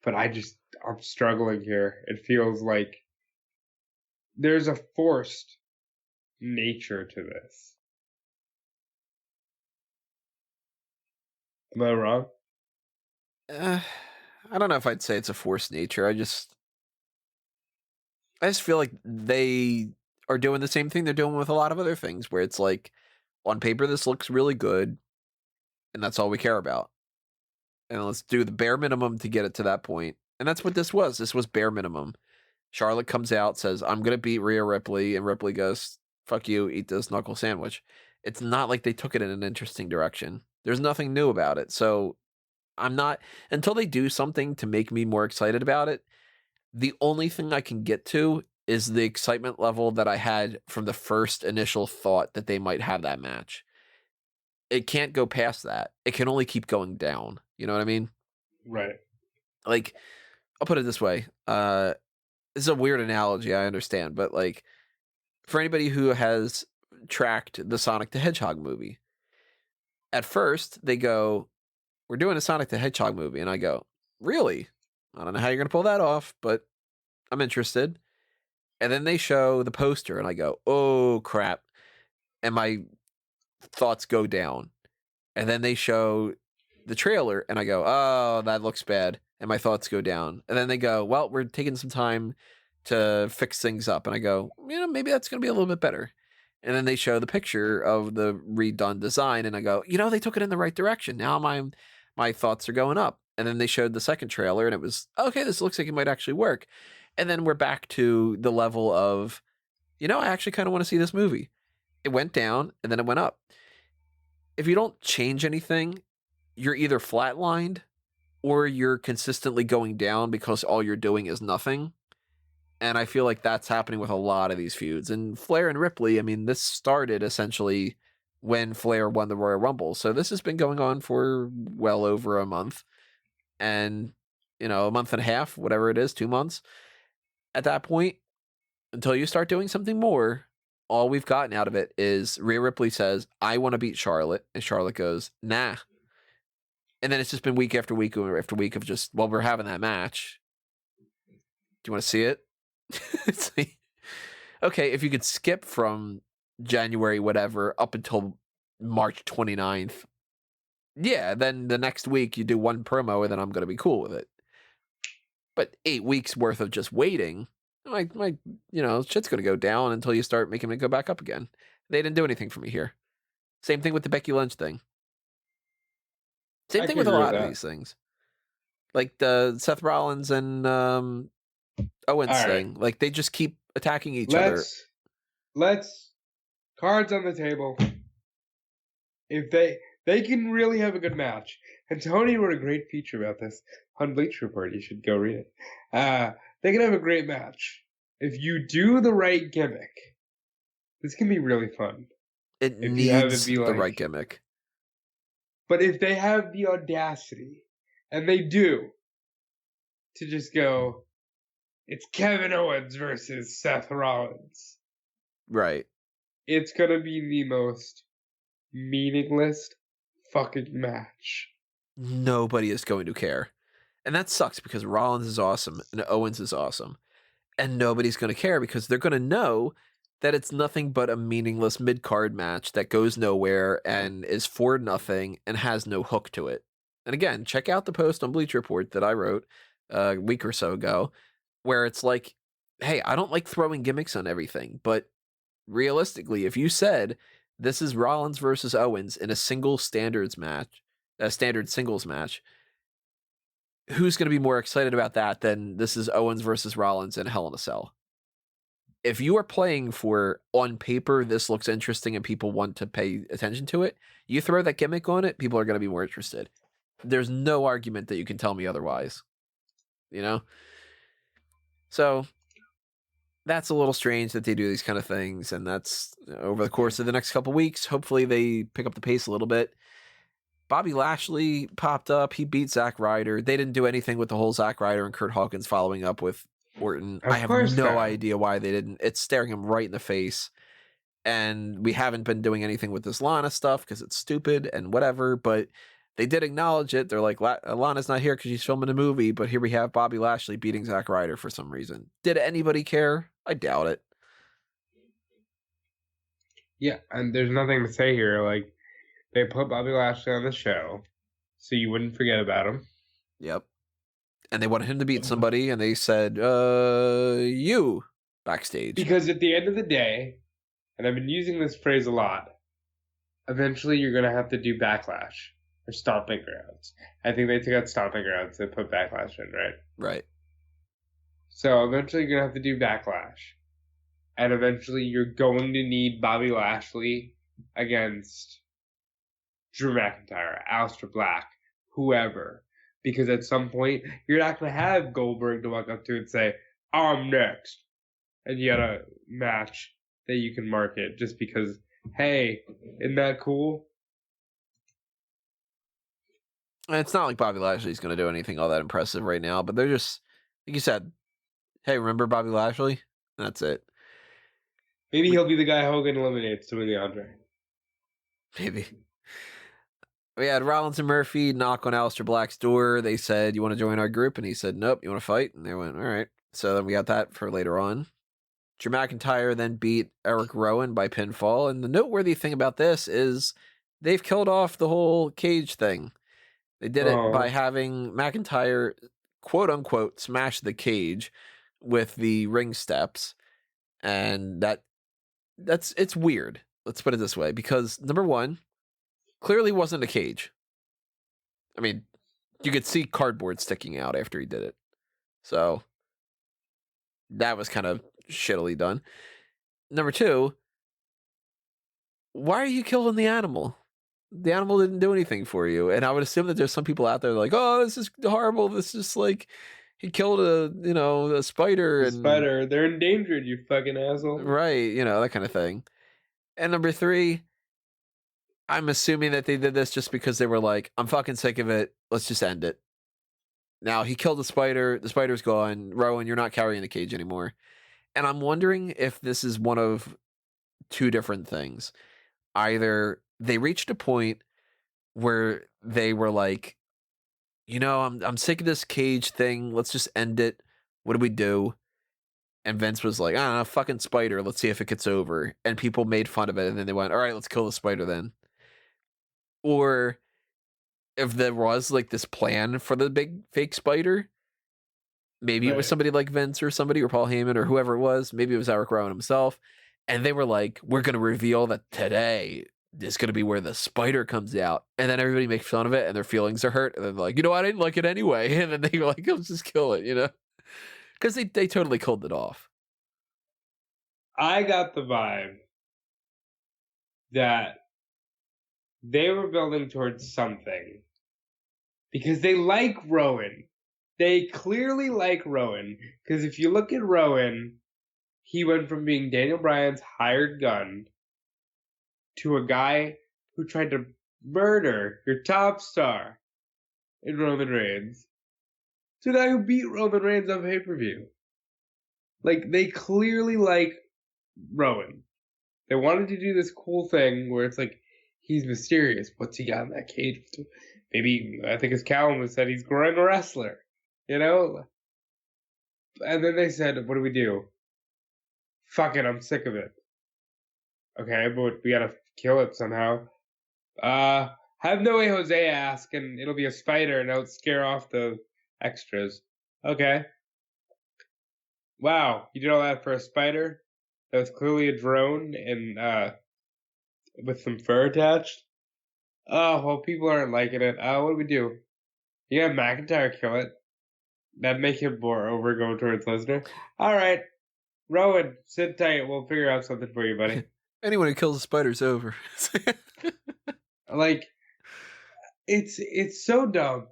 But I'm struggling here. It feels like there's a forced nature to this. Am I wrong?
I don't know if I'd say it's a forced nature. I just feel like they are doing the same thing they're doing with a lot of other things, where it's like, on paper, this looks really good, and that's all we care about. And let's do the bare minimum to get it to that point. And that's what this was. This was bare minimum. Charlotte comes out, says, I'm going to beat Rhea Ripley, and Ripley goes, fuck you, eat this knuckle sandwich. It's not like they took it in an interesting direction. There's nothing new about it. So I'm not, until they do something to make me more excited about it, the only thing I can get to is the excitement level that I had from the first initial thought that they might have that match. It can't go past that. It can only keep going down. You know what I mean?
Right.
Like, I'll put it this way. This is a weird analogy, I understand, but like, for anybody who has tracked the Sonic the Hedgehog movie, at first they go, we're doing a Sonic the Hedgehog movie, and I go, really? I don't know how you're going to pull that off, but I'm interested. And then they show the poster, and I go, oh, crap. And my thoughts go down. And then they show the trailer, and I go, oh, that looks bad. And my thoughts go down. And then they go, well, we're taking some time to fix things up. And I go, maybe that's going to be a little bit better. And then they show the picture of the redone design, and I go, they took it in the right direction. Now my thoughts are going up. And then they showed the second trailer, and it was, okay, this looks like it might actually work. And then we're back to the level of, I actually kind of want to see this movie. It went down, and then it went up. If you don't change anything, you're either flatlined or you're consistently going down because all you're doing is nothing. And I feel like that's happening with a lot of these feuds. And Flair and Ripley, this started essentially when Flair won the Royal Rumble. So this has been going on for well over a month. And, a month and a half, whatever it is, 2 months. At that point, until you start doing something more, all we've gotten out of it is Rhea Ripley says, I want to beat Charlotte. And Charlotte goes, nah. And then it's just been week after week after week of just, well, we're having that match. Do you want to see it? It's like, okay, if you could skip from January whatever up until March 29th, yeah, then the next week you do one promo and then I'm going to be cool with it. But 8 weeks worth of just waiting, my shit's going to go down until you start making it go back up again. They didn't do anything for me here. Same thing with the Becky Lynch thing. Same thing with a lot of these things. Like the Seth Rollins and Owens thing. Like, they just keep attacking each other.
Let's cards on the table. If they can really have a good match. And Tony wrote a great feature about this on Bleacher Report. You should go read it. They can have a great match. If you do the right gimmick, this can be really fun.
It needs the right gimmick.
But if they have the audacity, and they do, to just go, it's Kevin Owens versus Seth Rollins.
Right.
It's going to be the most meaningless fucking match.
Nobody is going to care. And that sucks because Rollins is awesome and Owens is awesome. And nobody's going to care because they're going to know that it's nothing but a meaningless mid-card match that goes nowhere and is for nothing and has no hook to it. And again, check out the post on Bleacher Report that I wrote a week or so ago, where it's like, hey, I don't like throwing gimmicks on everything, but realistically, if you said this is Rollins versus Owens in a standard singles match, who's going to be more excited about that than this is Owens versus Rollins in Hell in a Cell? If you are playing for, on paper, this looks interesting and people want to pay attention to it, you throw that gimmick on it, people are going to be more interested. There's no argument that you can tell me otherwise. So that's a little strange that they do these kind of things, and that's over the course of the next couple weeks. Hopefully they pick up the pace a little bit. Bobby Lashley popped up. He beat Zack Ryder. They didn't do anything with the whole Zack Ryder and Kurt Hawkins following up with Orton. I have no idea why they didn't. It's staring him right in the face. And we haven't been doing anything with this Lana stuff because it's stupid and whatever, but they did acknowledge it. They're like, Lana's not here because she's filming a movie, but here we have Bobby Lashley beating Zack Ryder for some reason. Did anybody care? I doubt it.
Yeah, and there's nothing to say here. Like, they put Bobby Lashley on the show so you wouldn't forget about him.
Yep. And they wanted him to beat somebody, and they said, you. backstage.
Because at the end of the day, and I've been using this phrase a lot, eventually you're going to have to do Backlash or Stomping Grounds. I think they took out Stomping Grounds and put Backlash in, right?
Right.
So eventually you're going to have to do Backlash. And eventually you're going to need Bobby Lashley against Drew McIntyre, Aleister Black, whoever. Because at some point, you're not going to have Goldberg to walk up to and say, I'm next. And you got a match that you can market just because, hey, isn't that cool?
And it's not like Bobby Lashley's going to do anything all that impressive right now, but they're just, like you said, hey, remember Bobby Lashley? That's it.
Maybe he'll be the guy Hogan eliminates to win the Andre.
Maybe. We had Rollins and Murphy knock on Aleister Black's door. They said, you want to join our group? And he said, nope, you want to fight? And they went, all right. So then we got that for later on. Drew McIntyre then beat Eric Rowan by pinfall. And the noteworthy thing about this is they've killed off the whole cage thing. They did it by having McIntyre, quote unquote, smash the cage with the ring steps. And it's weird. Let's put it this way. Because number one, clearly wasn't a cage. I mean, you could see cardboard sticking out after he did it. So that was kind of shittily done. Number two, why are you killing the animal? The animal didn't do anything for you. And I would assume that there's some people out there like, oh, this is horrible. This is like he killed a spider.
Spider. They're endangered, you fucking asshole.
Right. That kind of thing. And number three, I'm assuming that they did this just because they were like, I'm fucking sick of it. Let's just end it. Now, he killed the spider. The spider's gone. Rowan, you're not carrying the cage anymore. And I'm wondering if this is one of two different things. Either they reached a point where they were like, I'm sick of this cage thing. Let's just end it. What do we do? And Vince was like, I don't know, fucking spider. Let's see if it gets over. And people made fun of it. And then they went, all right, let's kill the spider then. Or if there was like this plan for the big fake spider, maybe it was somebody like Vince or somebody or Paul Heyman or whoever it was. Maybe it was Eric Rowan himself. And they were like, we're going to reveal that today is going to be where the spider comes out. And then everybody makes fun of it and their feelings are hurt. And then they're like, I didn't like it anyway. And then they were like, let's just kill it, Because they totally killed it off.
I got the vibe that they were building towards something because they like Rowan. They clearly like Rowan because if you look at Rowan, he went from being Daniel Bryan's hired gun to a guy who tried to murder your top star in Roman Reigns to a guy who beat Roman Reigns on pay-per-view. Like, they clearly like Rowan. They wanted to do this cool thing where it's like, he's mysterious. What's he got in that cage? Maybe, I think as Callum said, he's growing a wrestler. And then they said, what do we do? Fuck it, I'm sick of it. Okay, but we gotta kill it somehow. Have No Way Jose ask, and it'll be a spider, and it'll scare off the extras. Okay. Wow, you did all that for a spider? That was clearly a drone and with some fur attached? Oh, well, people aren't liking it. What do we do? You have McIntyre kill it. That'd make him more over going towards Lesnar. All right. Rowan, sit tight. We'll figure out something for you, buddy.
Anyone who kills a spider's over.
Like, it's so dumb.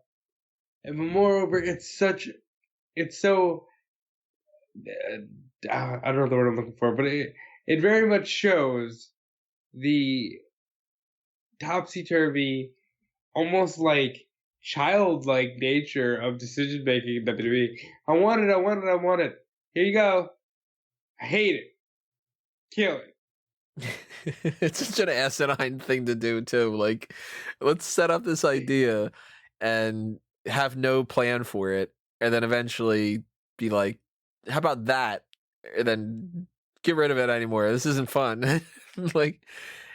And moreover, it's so, I don't know the word I'm looking for, but it very much shows the topsy-turvy, almost like childlike nature of decision making in WWE. I want it. Here you go. I hate it. Kill it.
It's such an asinine thing to do too. Like, let's set up this idea and have no plan for it, and then eventually be like, how about that? And then get rid of it anymore. This isn't fun. Like,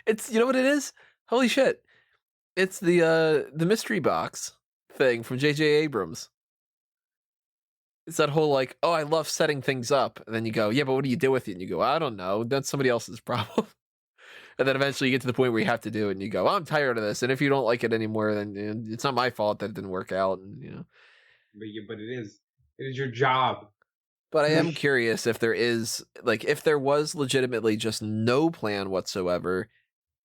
it's, you know what it is? Holy shit. It's the mystery box thing from J.J. Abrams. It's that whole like, oh, I love setting things up. And then you go, yeah, but what do you do with it? And you go, I don't know. That's somebody else's problem. And then eventually you get to the point where you have to do it and you go, I'm tired of this. And if you don't like it anymore, then it's not my fault that it didn't work out. And,
But it is. It is your job.
but I am curious if there is, like, if there was legitimately just no plan whatsoever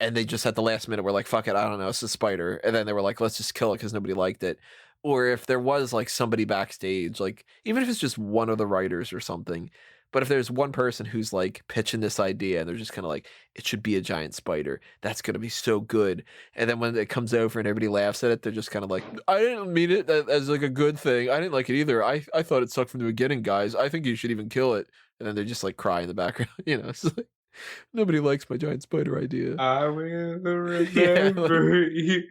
and they just at the last minute were like, fuck it, I don't know, it's a spider. And then they were like, let's just kill it because nobody liked it. Or if there was like somebody backstage, like even if it's just one of the writers or something, but if there's one person who's like pitching this idea and they're just kind of like, it should be a giant spider. That's going to be so good. And then when it comes over and everybody laughs at it, they're just kind of like, I didn't mean it as like a good thing. I didn't like it either. I thought it sucked from the beginning, guys. I think you should even kill it. And then they just like cry in the background. It's like, nobody likes my giant spider idea.
I will
Yeah,
remember you.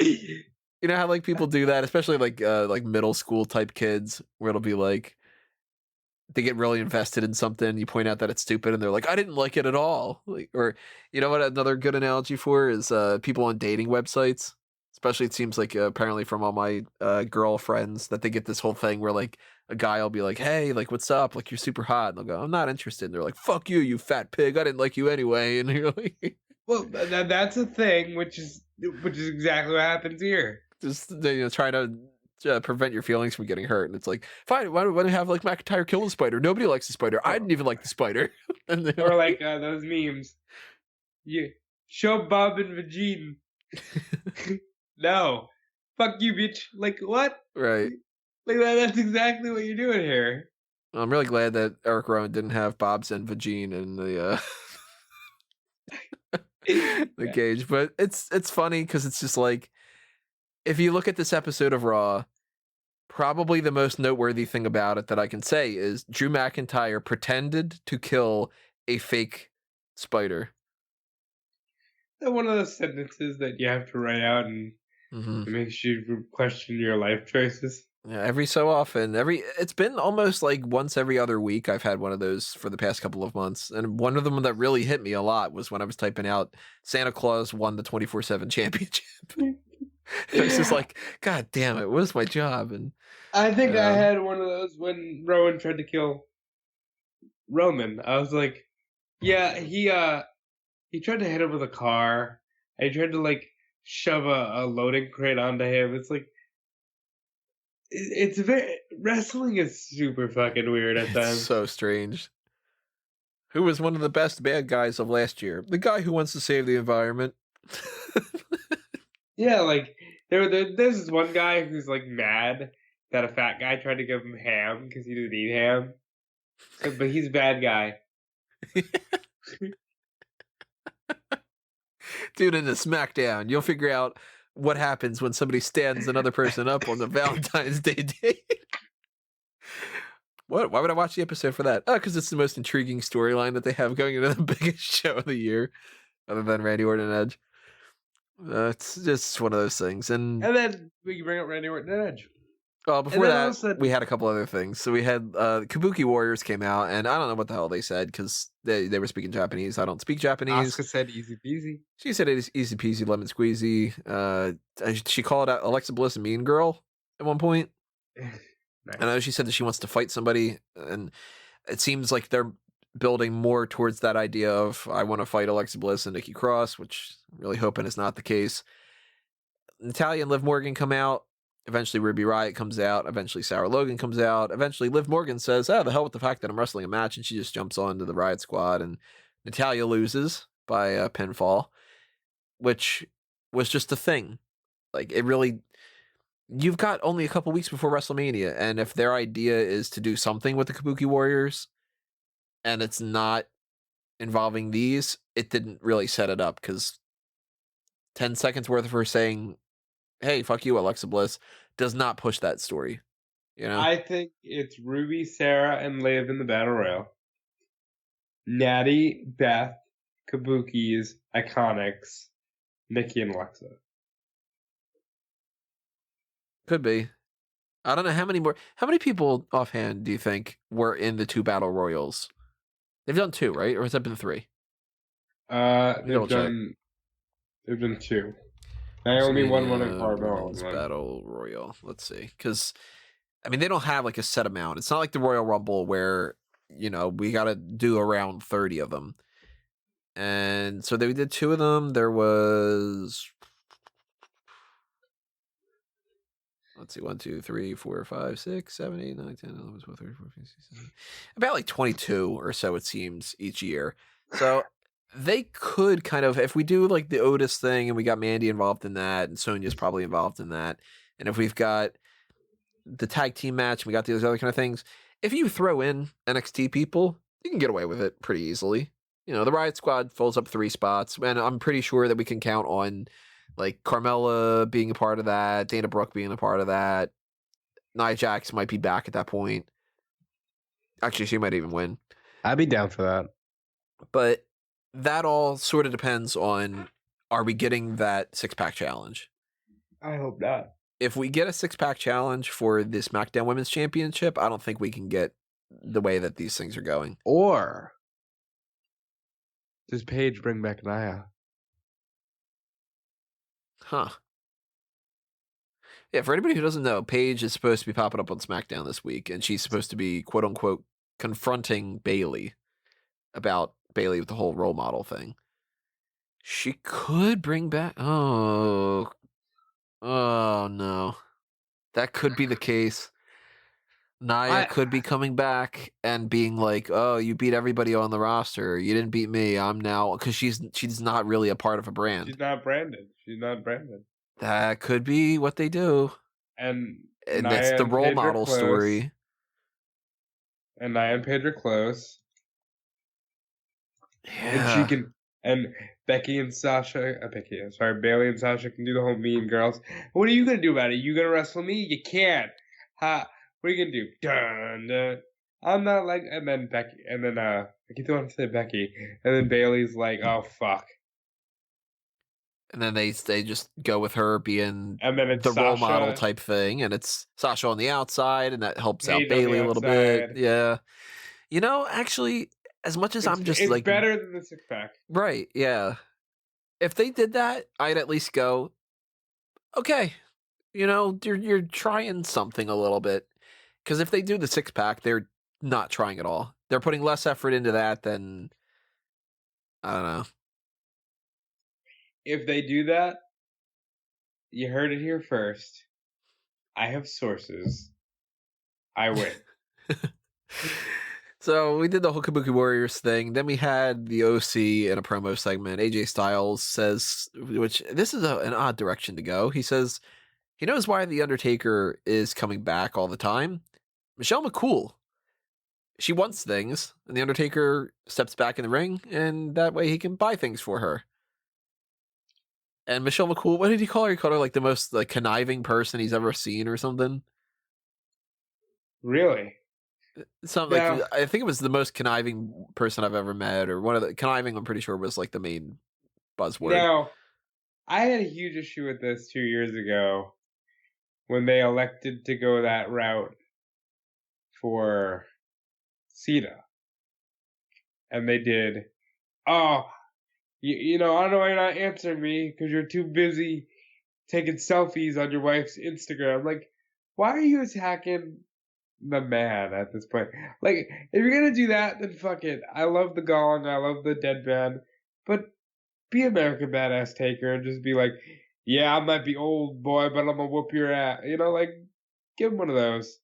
You know how like people do that, especially like middle school type kids, where it'll be like they get really invested in something, you point out that it's stupid, and they're like, I didn't like it at all. Like, or you know what another good analogy for is people on dating websites. Especially it seems like apparently from all my girlfriends that they get this whole thing where like a guy will be like, hey, like what's up? Like you're super hot. And they'll go, I'm not interested. And they're like, fuck you, you fat pig. I didn't like you anyway. And you're like,
Well, that's a thing, which is exactly what happens here.
just try to prevent your feelings from getting hurt. And it's like, fine, why don't we have like McIntyre kill the spider? Nobody likes the spider. I didn't even like the spider. And
Or like those memes. You show Bob and Vagine. No. Fuck you, bitch. Like, what?
right.
Like, that's exactly what you're doing here.
I'm really glad that Eric Rowan didn't have Bob's and Vagine in the the cage. But it's funny because it's just like, if you look at this episode of Raw, probably the most noteworthy thing about it that I can say is Drew McIntyre pretended to kill a fake spider.
One of those sentences that you have to write out and it makes you question your life choices.
Yeah, every so often, it's been almost like once every other week I've had one of those for the past couple of months. And one of them that really hit me a lot was when I was typing out Santa Claus won the 24/7 championship. It was just like, God damn it, what was my job? And
I think I had one of those when Rowan tried to kill Roman. I was like, yeah, he tried to hit him with a car. And he tried to like shove a loading crate onto him. It's like it's very wrestling is super fucking weird at times.
It's so strange. Who was one of the best bad guys of last year? The guy who wants to save the environment.
Yeah, like there's this one guy who's like mad that a fat guy tried to give him ham because he didn't eat ham. But he's a bad guy.
Tune into SmackDown. You'll figure out what happens when somebody stands another person up on the Valentine's Day date. What? Why would I watch the episode for that? Oh, because it's the most intriguing storyline that they have going into the biggest show of the year, other than Randy Orton and Edge. It's just one of those things. And
then we can bring up Randy Orton and Edge.
Well, before that, we had a couple other things. So we had Kabuki Warriors came out, and I don't know what the hell they said because they were speaking Japanese. I don't speak Japanese.
Asuka said easy peasy.
She said it is easy peasy, lemon squeezy. She called out Alexa Bliss a mean girl at one point. Nice. I know she said that she wants to fight somebody, and it seems like they're building more towards that idea of I want to fight Alexa Bliss and Nikki Cross, which I'm really hoping is not the case. Natalya and Liv Morgan come out. Eventually, Ruby Riott comes out. Eventually, Sarah Logan comes out. Eventually, Liv Morgan says, oh, the hell with the fact that I'm wrestling a match. And she just jumps on to the Riott Squad. And Natalya loses by a pinfall, which was just a thing. Like, it really... You've got only a couple weeks before WrestleMania. And if their idea is to do something with the Kabuki Warriors, and it's not involving these, it didn't really set it up. Because 10 seconds worth of her saying... hey, fuck you, Alexa Bliss, does not push that story. You know?
I think it's Ruby, Sarah, and Liv in the Battle Royal. Natty, Beth, Kabuki's, Iconics, Nikki, and Alexa.
Could be. I don't know how many people offhand do you think were in the 2 Battle Royals? They've done 2, right? Or has that been 3?
They've done 2. Naomi won one in Carbell.
Battle Royal. Let's see. Because I mean, they don't have like a set amount. It's not like the Royal Rumble where, we got to do around 30 of them. And so we did 2 of them. There was, let's see, 1, 2, 3, 4, 5, 6, 7, 8, 9, 10, 11, 12, 13, 14, 15, 16, about like 22 or so, it seems, each year. So they could kind of, if we do like the Otis thing and we got Mandy involved in that, and Sonya's probably involved in that, and if we've got the tag team match and we got these other kind of things, if you throw in NXT people, you can get away with it pretty easily. The Riot Squad fills up 3 spots, and I'm pretty sure that we can count on like Carmella being a part of that, Dana Brooke being a part of that. Nia Jax might be back at that point. Actually, she might even win.
I'd be down for that.
But that all sort of depends on, are we getting that 6-pack challenge?
I hope not.
If we get a 6-pack challenge for the SmackDown Women's Championship, I don't think we can get the way that these things are going.
Or does Paige bring back Nia?
Huh. Yeah, for anybody who doesn't know, Paige is supposed to be popping up on SmackDown this week, and she's supposed to be, quote unquote, confronting Bayley about Bayley with the whole role model thing. She could bring back. Oh no. That could be the case. Nia could be coming back and being like, "Oh, you beat everybody on the roster. You didn't beat me. I'm now," because she's not really a part of a brand.
She's not branded.
That could be what they do.
And
that's the role model story.
And Nia and Paige are close.
Yeah.
And she can, and Bailey and Sasha can do the whole Mean Girls. What are you gonna do about it? You gonna wrestle me? You can't. What are you gonna do? Dun, dun. I'm not like, and then Becky, and then I keep wanting to say Becky, and then Bailey's like, oh fuck.
And then they just go with her being
and then it's
the
Sasha,
role model type thing, and it's Sasha on the outside, and that helps
Paige
out Bailey a little bit.
outside.
Yeah. Actually, as much as I'm just
it's
like,
better than the 6-pack.
Right, yeah. If they did that, I'd at least go, okay, you're trying something a little bit. Because if they do the 6-pack, they're not trying at all. They're putting less effort into that than, I don't know.
If they do that, you heard it here first. I have sources. I win.
So we did the whole Kabuki Warriors thing. Then we had the OC in a promo segment. AJ Styles says, which this is an odd direction to go. He says he knows why The Undertaker is coming back all the time. Michelle McCool. She wants things, and The Undertaker steps back in the ring, and that way he can buy things for her. And Michelle McCool, what did he call her? He called her like the most like conniving person he's ever seen or something.
Really?
Something like, I think it was the most conniving person I've ever met, or one of the conniving, I'm pretty sure, was like the main buzzword.
Now, I had a huge issue with this 2 years ago when they elected to go that route for Cena. And they did, I don't know why you're not answering me because you're too busy taking selfies on your wife's Instagram. Like, why are you attacking the man at this point? Like, if you're gonna do that, then fuck it. I love the Gong, I love the Dead Man, but be American Badass Taker and just be like, yeah, I might be old, boy, but I'm gonna whoop your ass. Like, give him one of those.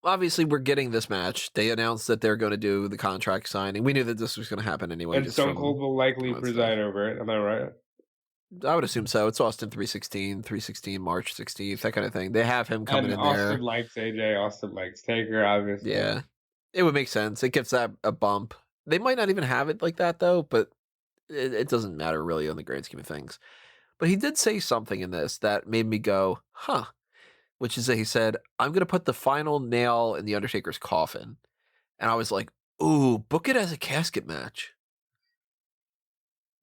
Obviously, we're getting this match. They announced that they're going to do the contract signing. We knew that this was going to happen anyway.
And Stone Cold will likely preside over it. Am I right?
I would assume so. It's Austin 316, March 16th, that kind of thing. They have him coming in
Austin
there.
Austin likes AJ. Austin likes Taker, obviously.
Yeah. It would make sense. It gives that a bump. They might not even have it like that, though, but it doesn't matter really on the grand scheme of things. But he did say something in this that made me go, huh. Which is that he said, I'm going to put the final nail in The Undertaker's coffin. And I was like, ooh, book it as a casket match.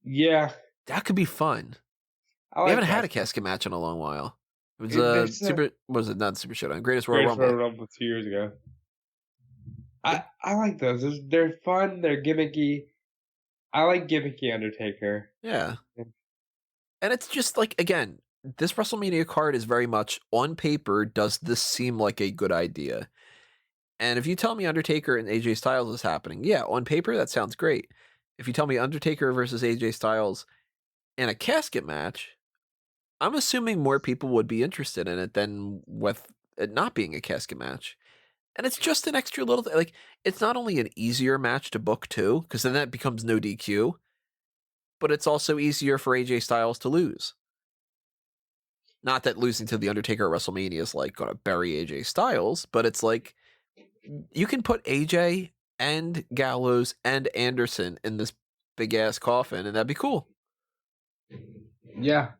Yeah.
That could be fun. We haven't had a casket match in a long while. It was not Super Showdown, Greatest Royal Rumble
2 years ago. I like those. They're fun. They're gimmicky. I like gimmicky Undertaker.
Yeah. And it's just like, again, this WrestleMania card is very much on paper. Does this seem like a good idea? And if you tell me Undertaker and AJ Styles is happening, yeah, on paper that sounds great. If you tell me Undertaker versus AJ Styles in a casket match, I'm assuming more people would be interested in it than with it not being a casket match. And it's just an extra little like it's not only an easier match to book too, because then that becomes no DQ, but it's also easier for AJ Styles to lose. Not that losing to The Undertaker at WrestleMania is like going to bury AJ Styles, but it's like you can put AJ and Gallows and Anderson in this big ass coffin, and that'd be cool.
Yeah.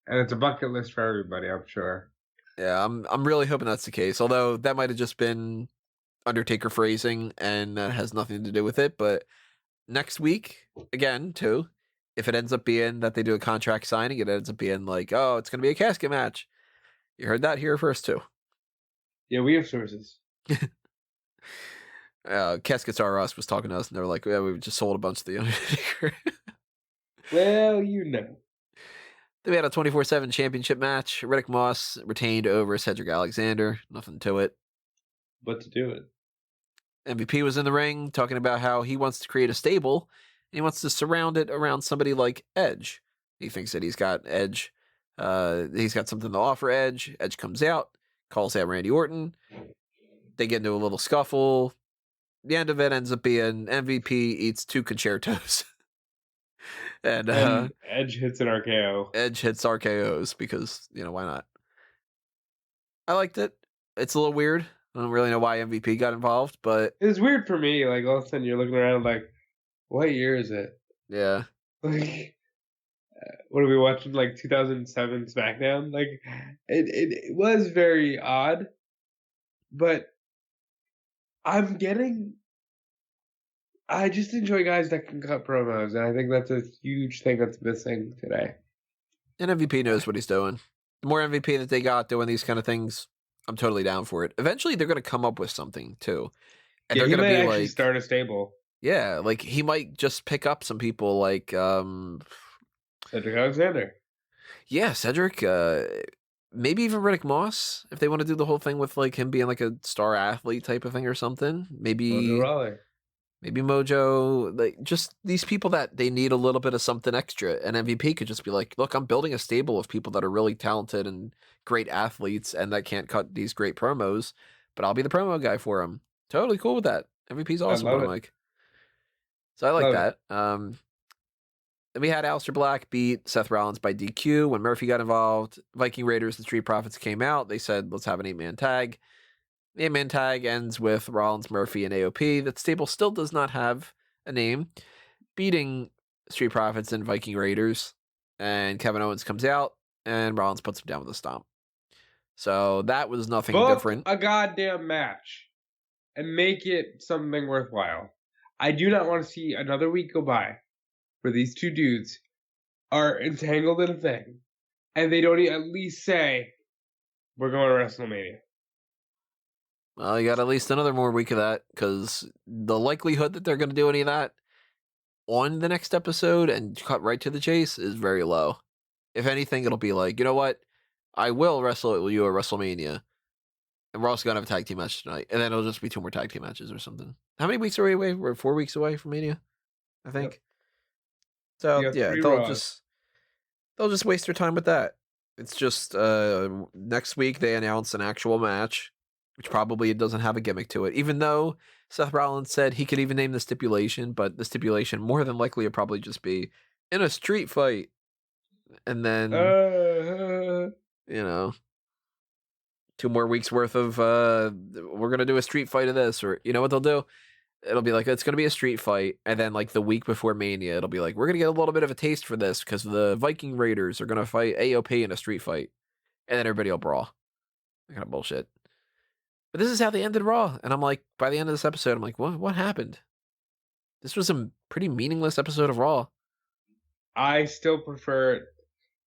And it's a bucket list for everybody, I'm sure.
Yeah, I'm really hoping that's the case. Although that might have just been Undertaker phrasing, and that has nothing to do with it. But next week, again, too, if it ends up being that they do a contract signing, it ends up being like, oh, it's going to be a casket match. You heard that here first, too.
Yeah, we have sources.
Caskets R Us was talking to us, and they were like, yeah, we just sold a bunch of the Undertaker.
Well, you know.
Then we had a 24/7 championship match. Riddick Moss retained over Cedric Alexander. Nothing to it.
But to do it.
MVP was in the ring talking about how he wants to create a stable. And he wants to surround it around somebody like Edge. He thinks that he's got Edge. He's got something to offer Edge. Edge comes out, calls out Randy Orton. They get into a little scuffle. The end of it ends up being MVP eats 2 concertos. and
Edge hits an RKO.
Edge hits RKOs because, why not? I liked it. It's a little weird. I don't really know why MVP got involved, but
It was weird for me. Like, all of a sudden you're looking around like, what year is it?
yeah.
Like, what are we watching? Like 2007 SmackDown? Like, it was very odd. But I just enjoy guys that can cut promos, and I think that's a huge thing that's missing today.
And MVP knows what he's doing. The more MVP that they got doing these kind of things, I'm totally down for it. Eventually, they're going to come up with something, too. And
Yeah,
they're
he
going to
might
be
actually
like,
start a stable.
yeah, like he might just pick up some people like,
Cedric Alexander.
yeah, Cedric, maybe even Riddick Moss, if they want to do the whole thing with like him being like a star athlete type of thing or something.
Mojo Rawley.
Maybe Mojo, like just these people that they need a little bit of something extra. And MVP could just be like, look, I'm building a stable of people that are really talented and great athletes and that can't cut these great promos, but I'll be the promo guy for them. Totally cool with that. MVP's awesome,
love
but I'm
it.
like, so I like
Love
that. Then we had Aleister Black beat Seth Rollins by DQ. When Murphy got involved, Viking Raiders and Street Profits came out. They said, let's have an 8-man tag. The 8-man tag ends with Rollins, Murphy, and AOP. That stable still does not have a name, beating Street Profits and Viking Raiders. And Kevin Owens comes out, and Rollins puts him down with a stomp. So that was nothing different.
Book a goddamn match and make it something worthwhile. I do not want to see another week go by where these two dudes are entangled in a thing and they don't at least say, we're going to WrestleMania.
Well, you got at least another more week of that because the likelihood that they're going to do any of that on the next episode and cut right to the chase is very low. If anything, it'll be like, you know what? I will wrestle with you at WrestleMania. And we're also going to have a tag team match tonight. And then it'll just be 2 more tag team matches or something. How many weeks are we away? We're 4 weeks away from Mania, I think.
Yep.
So,
You got
yeah,
3
they'll
Raws.
just waste their time with that. It's just next week they announce an actual match, which probably doesn't have a gimmick to it. Even though Seth Rollins said he could even name the stipulation, but the stipulation more than likely would probably just be in a street fight. And then, 2 more weeks worth of we're gonna do a street fight of this, or you know what they'll do? It'll be like it's gonna be a street fight, and then like the week before Mania, it'll be like we're gonna get a little bit of a taste for this because the Viking Raiders are gonna fight AOP in a street fight, and then everybody will brawl. That kind of bullshit. But this is how they ended Raw, and I'm like, by the end of this episode, I'm like, what happened? This was a pretty meaningless episode of Raw.
I still prefer it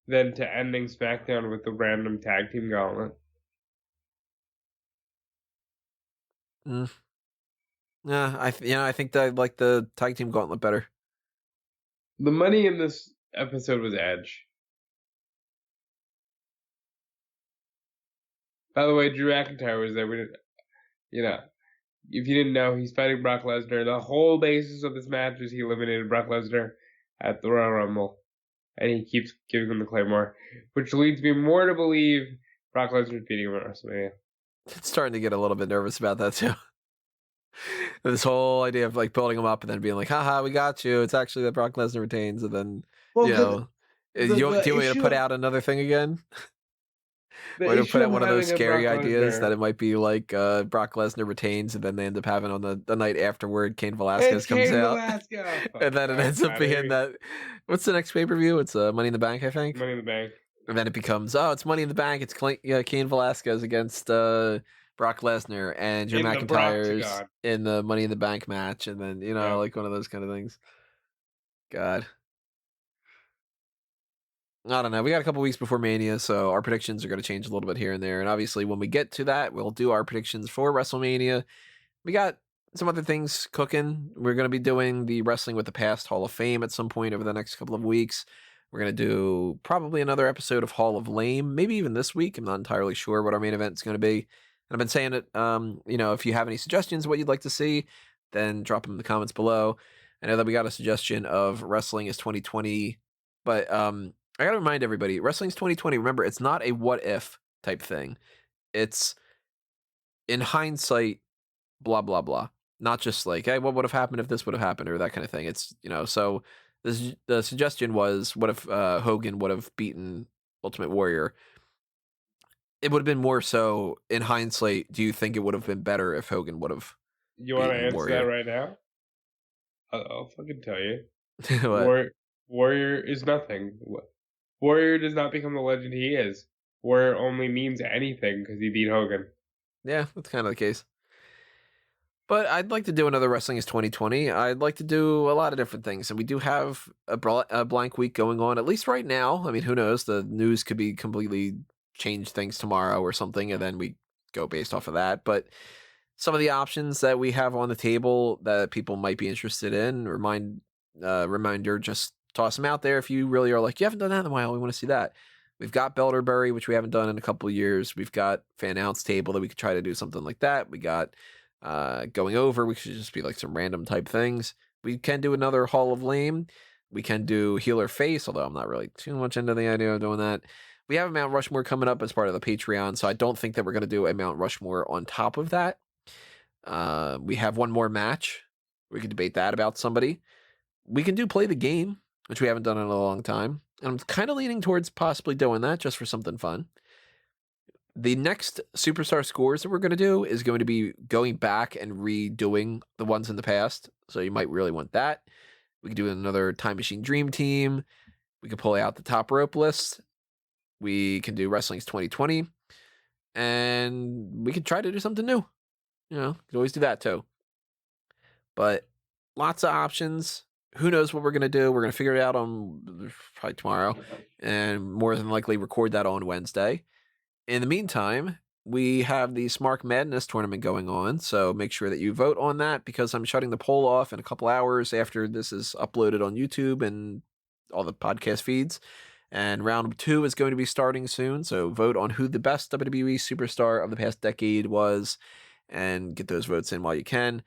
than to ending SmackDown with the random tag team gauntlet.
Yeah, I think that I like the tag team gauntlet better.
The money in this episode was Edge. By the way, Drew McIntyre was there. You know, if you didn't know, he's fighting Brock Lesnar. The whole basis of this match is he eliminated Brock Lesnar at the Royal Rumble, and he keeps giving him the Claymore, which leads me more to believe Brock Lesnar's beating him at WrestleMania.
It's starting to get a little bit nervous about that too. This whole idea of like building him up and then being like, haha, we got you. It's actually that Brock Lesnar retains. And then,
Well,
you
because
know,
the
do you want me to
issue
put out another thing again?
the
Or to put
issue
out
of
one of those
having a Brock
scary ideas
Lesnar,
that it might be like Brock Lesnar retains and then they end up having on the night afterward, Cain
it's
Velasquez comes
Cain
out.
Velasquez.
And then it ends up being that. What's the next pay per view? It's Money in the Bank, I think.
Money in the Bank.
And then it becomes, oh, it's Money in the Bank. It's Cain Velasquez against Brock Lesnar and Drew
In the
McIntyre's
Broctagon.
in the Money in the Bank match. And then,
Yeah.
like one of those kind of things. God. I don't know. We got a couple weeks before Mania, so our predictions are going to change a little bit here and there. And obviously, when we get to that, we'll do our predictions for WrestleMania. We got some other things cooking. We're going to be doing the Wrestling with the Past Hall of Fame at some point over the next couple of weeks. We're going to do probably another episode of Hall of Lame, maybe even this week. I'm not entirely sure what our main event is going to be. And I've been saying it, if you have any suggestions of what you'd like to see, then drop them in the comments below. I know that we got a suggestion of Wrestling is 2020, but I got to remind everybody, Wrestling's 2020. Remember, it's not a what if type thing. It's in hindsight, blah, blah, blah. Not just like, hey, what would have happened if this would have happened or that kind of thing. It's, so the suggestion was, what if Hogan would have beaten Ultimate Warrior? It would have been more so in hindsight. Do you think it would have been better if Hogan would have?
You want to
beaten
answer
Warrior?
that right now? I'll fucking tell you.
What?
Warrior is nothing. Warrior does not become the legend he is. Warrior only means anything because he beat Hogan.
Yeah, that's kind of the case. But I'd like to do another Wrestling is 2020. I'd like to do a lot of different things. And we do have a blank week going on, at least right now. I mean, who knows? The news could be completely change things tomorrow or something, and then we go based off of that. But some of the options that we have on the table that people might be interested in, reminder, just toss them out there if you really are like, you haven't done that in a while, we want to see that. We've got Belderberry, which we haven't done in a couple of years. We've got Fan Outs Table that we could try to do something like that. We got going over, we should just be like some random type things. We can do another Hall of Lame. We can do Heel or Face, although I'm not really too much into the idea of doing that. We have a Mount Rushmore coming up as part of the Patreon, so I don't think that we're going to do a Mount Rushmore on top of that. We have one more match. We could debate that about somebody. We can do Play the Game, which we haven't done in a long time. And I'm kind of leaning towards possibly doing that just for something fun. The next Superstar Scores that we're going to do is going to be going back and redoing the ones in the past. So you might really want that. We could do another Time Machine Dream Team. We could pull out the top rope list. We can do Wrestling's 2020. And we could try to do something new. Could always do that too. But lots of options. Who knows what we're going to do? We're going to figure it out on probably tomorrow. And more than likely record that on Wednesday. In the meantime, we have the Smark Madness tournament going on, so make sure that you vote on that because I'm shutting the poll off in a couple hours after this is uploaded on YouTube and all the podcast feeds. And round 2 is going to be starting soon, so vote on who the best WWE superstar of the past decade was and get those votes in while you can.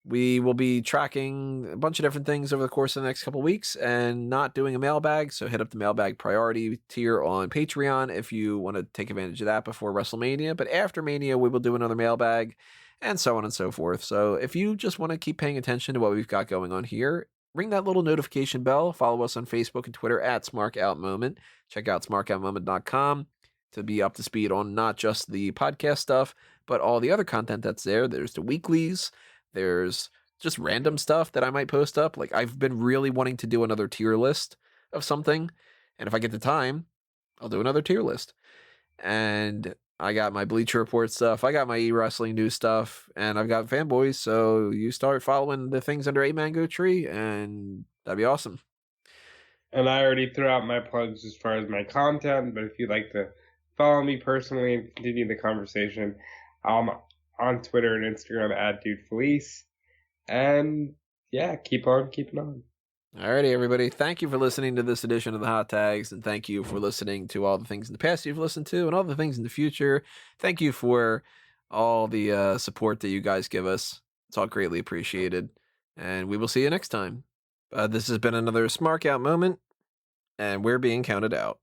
We will be tracking a bunch of different things over the course of the next couple of weeks and not doing a mailbag. So hit up the mailbag priority tier on Patreon if you want to take advantage of that before WrestleMania. But after Mania, we will do another mailbag and so on and so forth. So if you just want to keep paying attention to what we've got going on here, ring that little notification bell. Follow us on Facebook and Twitter at SmarkOutMoment. Check out SmarkOutMoment.com to be up to speed on not just the podcast stuff, but all the other content that's there. There's the weeklies. There's just random stuff that I might post up. Like I've been really wanting to do another tier list of something. And if I get the time, I'll do another tier list. And I got my Bleacher Report stuff. I got my e-wrestling news stuff. And I've got fanboys. So you start following the things under 8-Mango Tree and that'd be awesome.
And I already threw out my plugs as far as my content. But if you'd like to follow me personally and continue the conversation, on Twitter and Instagram at DudeFelice. And yeah, keep on keeping on.
Alrighty, everybody. Thank you for listening to this edition of the Hot Tags, and thank you for listening to all the things in the past you've listened to and all the things in the future. Thank you for all the support that you guys give us. It's all greatly appreciated, and we will see you next time. This has been another Smark Out moment, and we're being counted out.